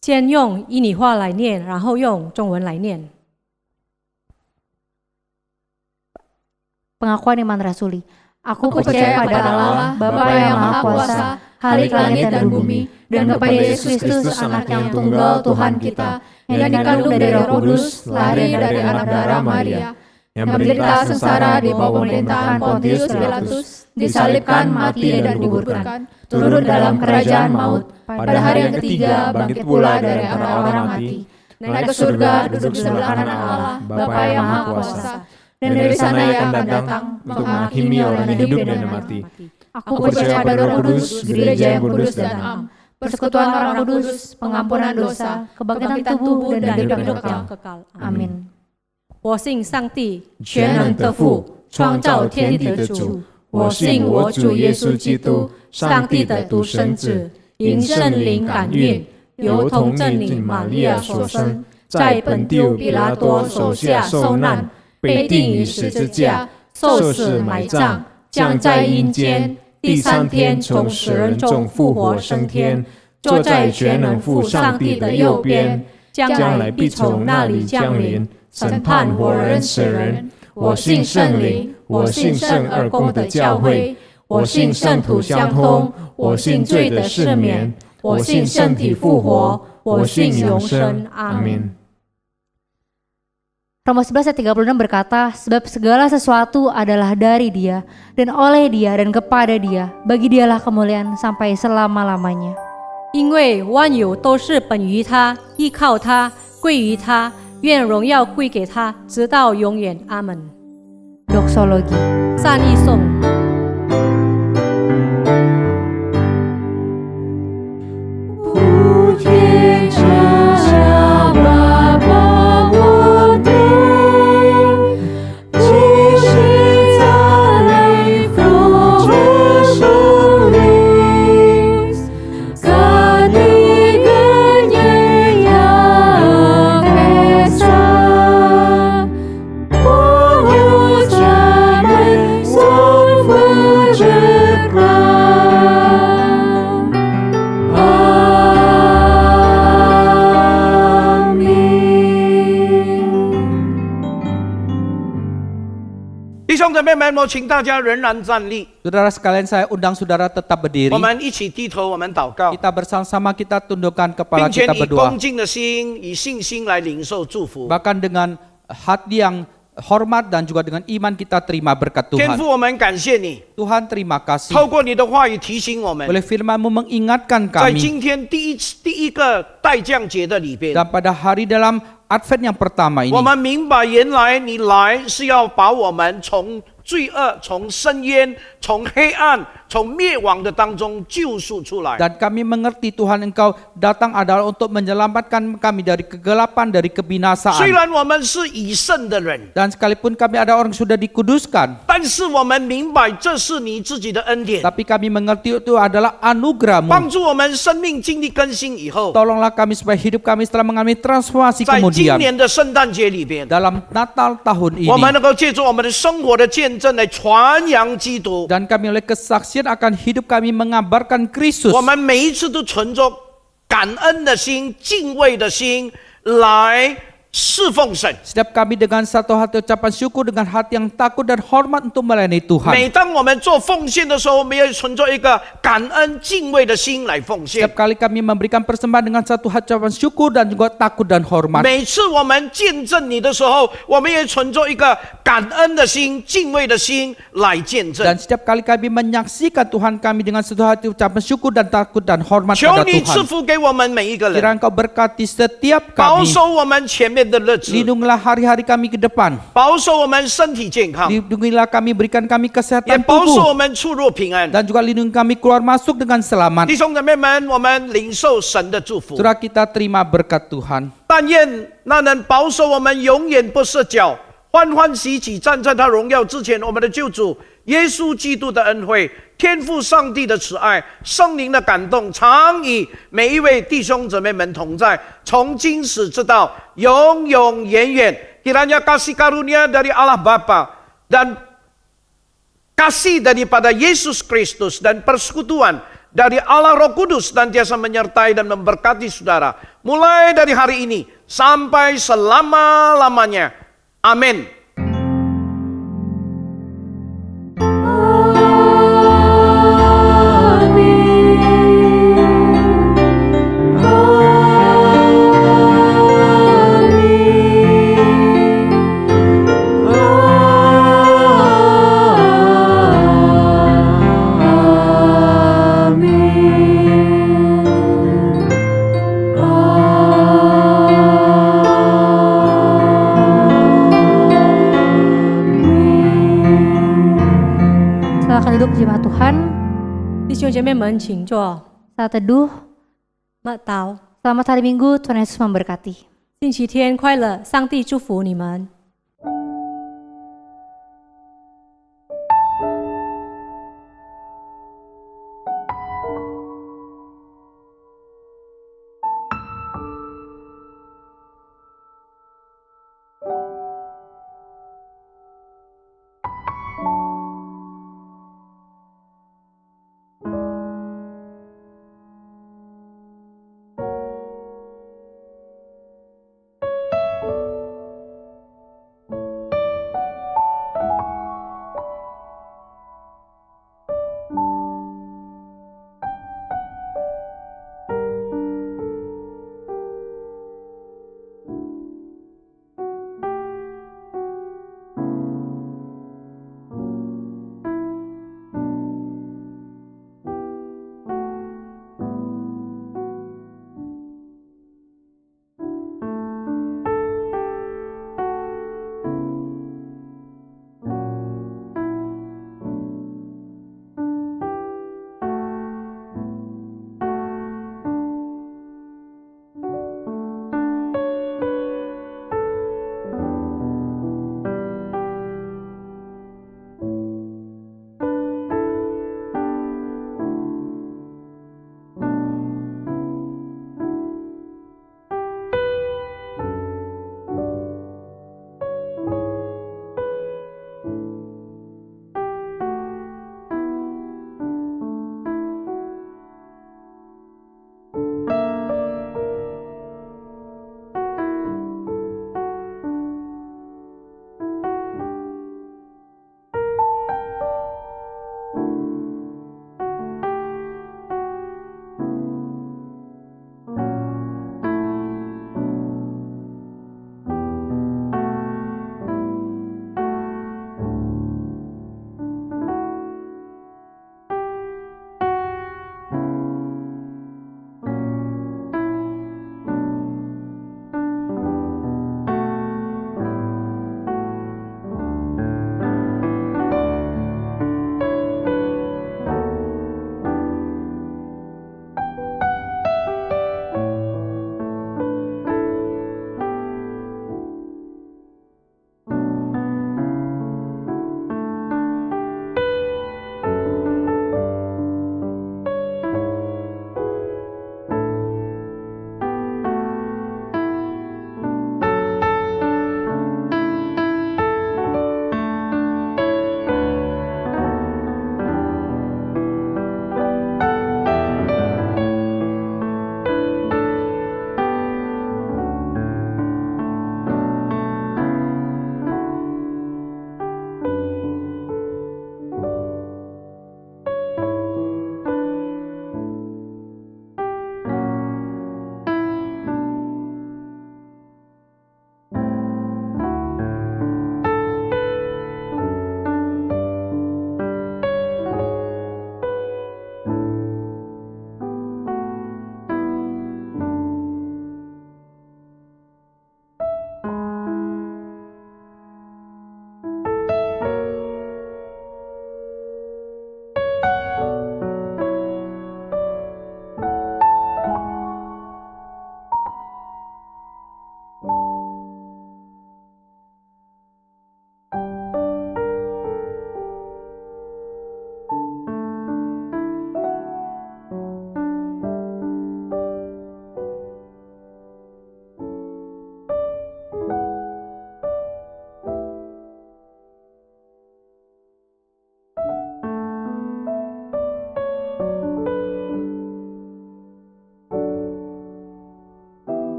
先用印尼话来念，然后用中文来念。 Pengakuan iman rasuli. Aku percaya pada Allah, Bapa yang Maha Kuasa, Khalik langit dan bumi, dan kepada Yesus Kristus, Anak yang tunggal Tuhan kita, yang dikandung dari Roh Kudus, lahir dari anak darah Maria, yang menderita sengsara di bawah pemerintahan Pontius Pilatus, disalibkan, mati dan dikuburkan, turun dalam kerajaan maut, pada hari yang ketiga bangkit pula dari antara orang mati, naik ke surga, duduk sebelah kanan Allah, Bapa yang Maha Kuasa. Dan dari sana ia akan datang untuk menghakimi orang hidup dan mati. Aku percaya pada Roh Kudus, gereja yang kudus dan am, persekutuan orang kudus, pengampunan dosa, kebangkitan tubuh dan hidup yang kekal. Amin. 我信上帝，全能的父，创造天地的主。我信我主耶稣基督，上帝的独生子，因圣灵感孕，由童贞女玛利亚所生，在本地比拉多手下受难。 被钉于十字架，受死埋葬，降在阴间，第三天从死人中复活升天，坐在全能父上帝的右边，将来必从那里降临，审判活人死人。我信圣灵，我信圣而公的教会，我信圣土相通，我信罪的赦免，我信身体复活，我信永生。阿门。 Roma 11 ayat 36 berkata, sebab segala sesuatu adalah dari Dia, dan oleh Dia, dan kepada Dia, bagi Dialah kemuliaan sampai selama-lamanya. 因为万有都是本于他，依靠他，归于他，愿荣耀归给他，直到永远。阿门。 Doxologi. 善意颂。 弟兄姊妹们，我请大家仍然站立。 Saudara sekalian, saya undang saudara tetap berdiri. 我们一起低头，我们祷告， Kita bersama-sama kita tundukkan kepala 并且 kita 以 berdoa. 恭敬的心、以信心来领受祝福。 Bahkan dengan hati yang hormat dan juga dengan iman kita terima berkat 天 Tuhan. 父，我们感谢你， Tuhan terima kasih. 透过你的话语提醒我们， Oleh firman-Mu mengingatkan 在 kami. 今天第一个代降节的里边， Dan pada hari dalam Advent yang pertama ini, 我们明白原来你来是要把我们从罪恶、从深渊、从黑暗、从灭亡的当中救赎出来。 dan kami mengerti Tuhan Engkau datang adalah untuk menyelamatkan kami dari kegelapan, dari 虽 kebinasaan. 然我们是以圣的人， Dan sekalipun kami ada orang yang sudah dikuduskan, 但是我们明白这是你自己的恩典， tapi kami mengerti itu adalah anugerah-Mu. 帮助我们生命经历更新以后， Tolonglah kami supaya hidup kami setelah mengalami transformasi 在今 kemudian. 年的圣诞节里边， Dalam Natal tahun 我们 ini, 能够借助我们的生活的见证来传扬基督。 dan kami oleh kesaksian akan hidup kami mengabarkan Kristus. 我们每一次都存着感恩的心、敬畏的心来侍奉神。 Setiap kami dengan satu hati ucapan syukur, dengan hati yang takut dan hormat untuk melayani Tuhan. 每当我们做奉献的时候，我们要存着一个感恩敬畏的心来奉献。 Setiap kali kami memberikan persembahan dengan satu hati ucapan syukur dan juga takut dan hormat. 每次我们见证你的时候，我们也存着一个感恩的心、敬畏的心来见证。 Dan setiap kali kami menyaksikan Tuhan kami dengan satu hati ucapan syukur dan takut dan hormat 求 pada 你赐 Tuhan. 福给我们每一个人， Kiranya Engkau berkati setiap 保 kami. 守我们前面的日子， Lindungilah hari-hari kami ke depan. 保守我们身体健康， Lindungilah kami, berikan kami 也 kesehatan 保守 tubuh. 我们出入平安。 Dan juga lindungi kami keluar masuk dengan selamat. 弟兄姊妹们，我们领受神的祝福。 Surah kita terima berkat Tuhan. 但愿那能保守我们永远不失脚，欢欢喜喜站在他荣耀之前，我们的救主耶稣基督的恩惠、天父上帝的慈爱、圣灵的感动，常与每一位弟兄姊妹们同在，从今时直到永永远远。Kiranya kasih karunia dari Allah Bapa dan kasih daripada Yesus Kristus dan persekutuan dari Allah Roh Kudus senantiasa menyertai dan memberkati saudara mulai dari hari ini sampai selama-lamanya. Amin. Silakan duduk jemaat Tuhan. 弟兄姐妹们，请坐。 Saat teduh, 默祷， selamat hari Minggu, Tuhan Yesus memberkati. 星期天快乐，上帝祝福你们。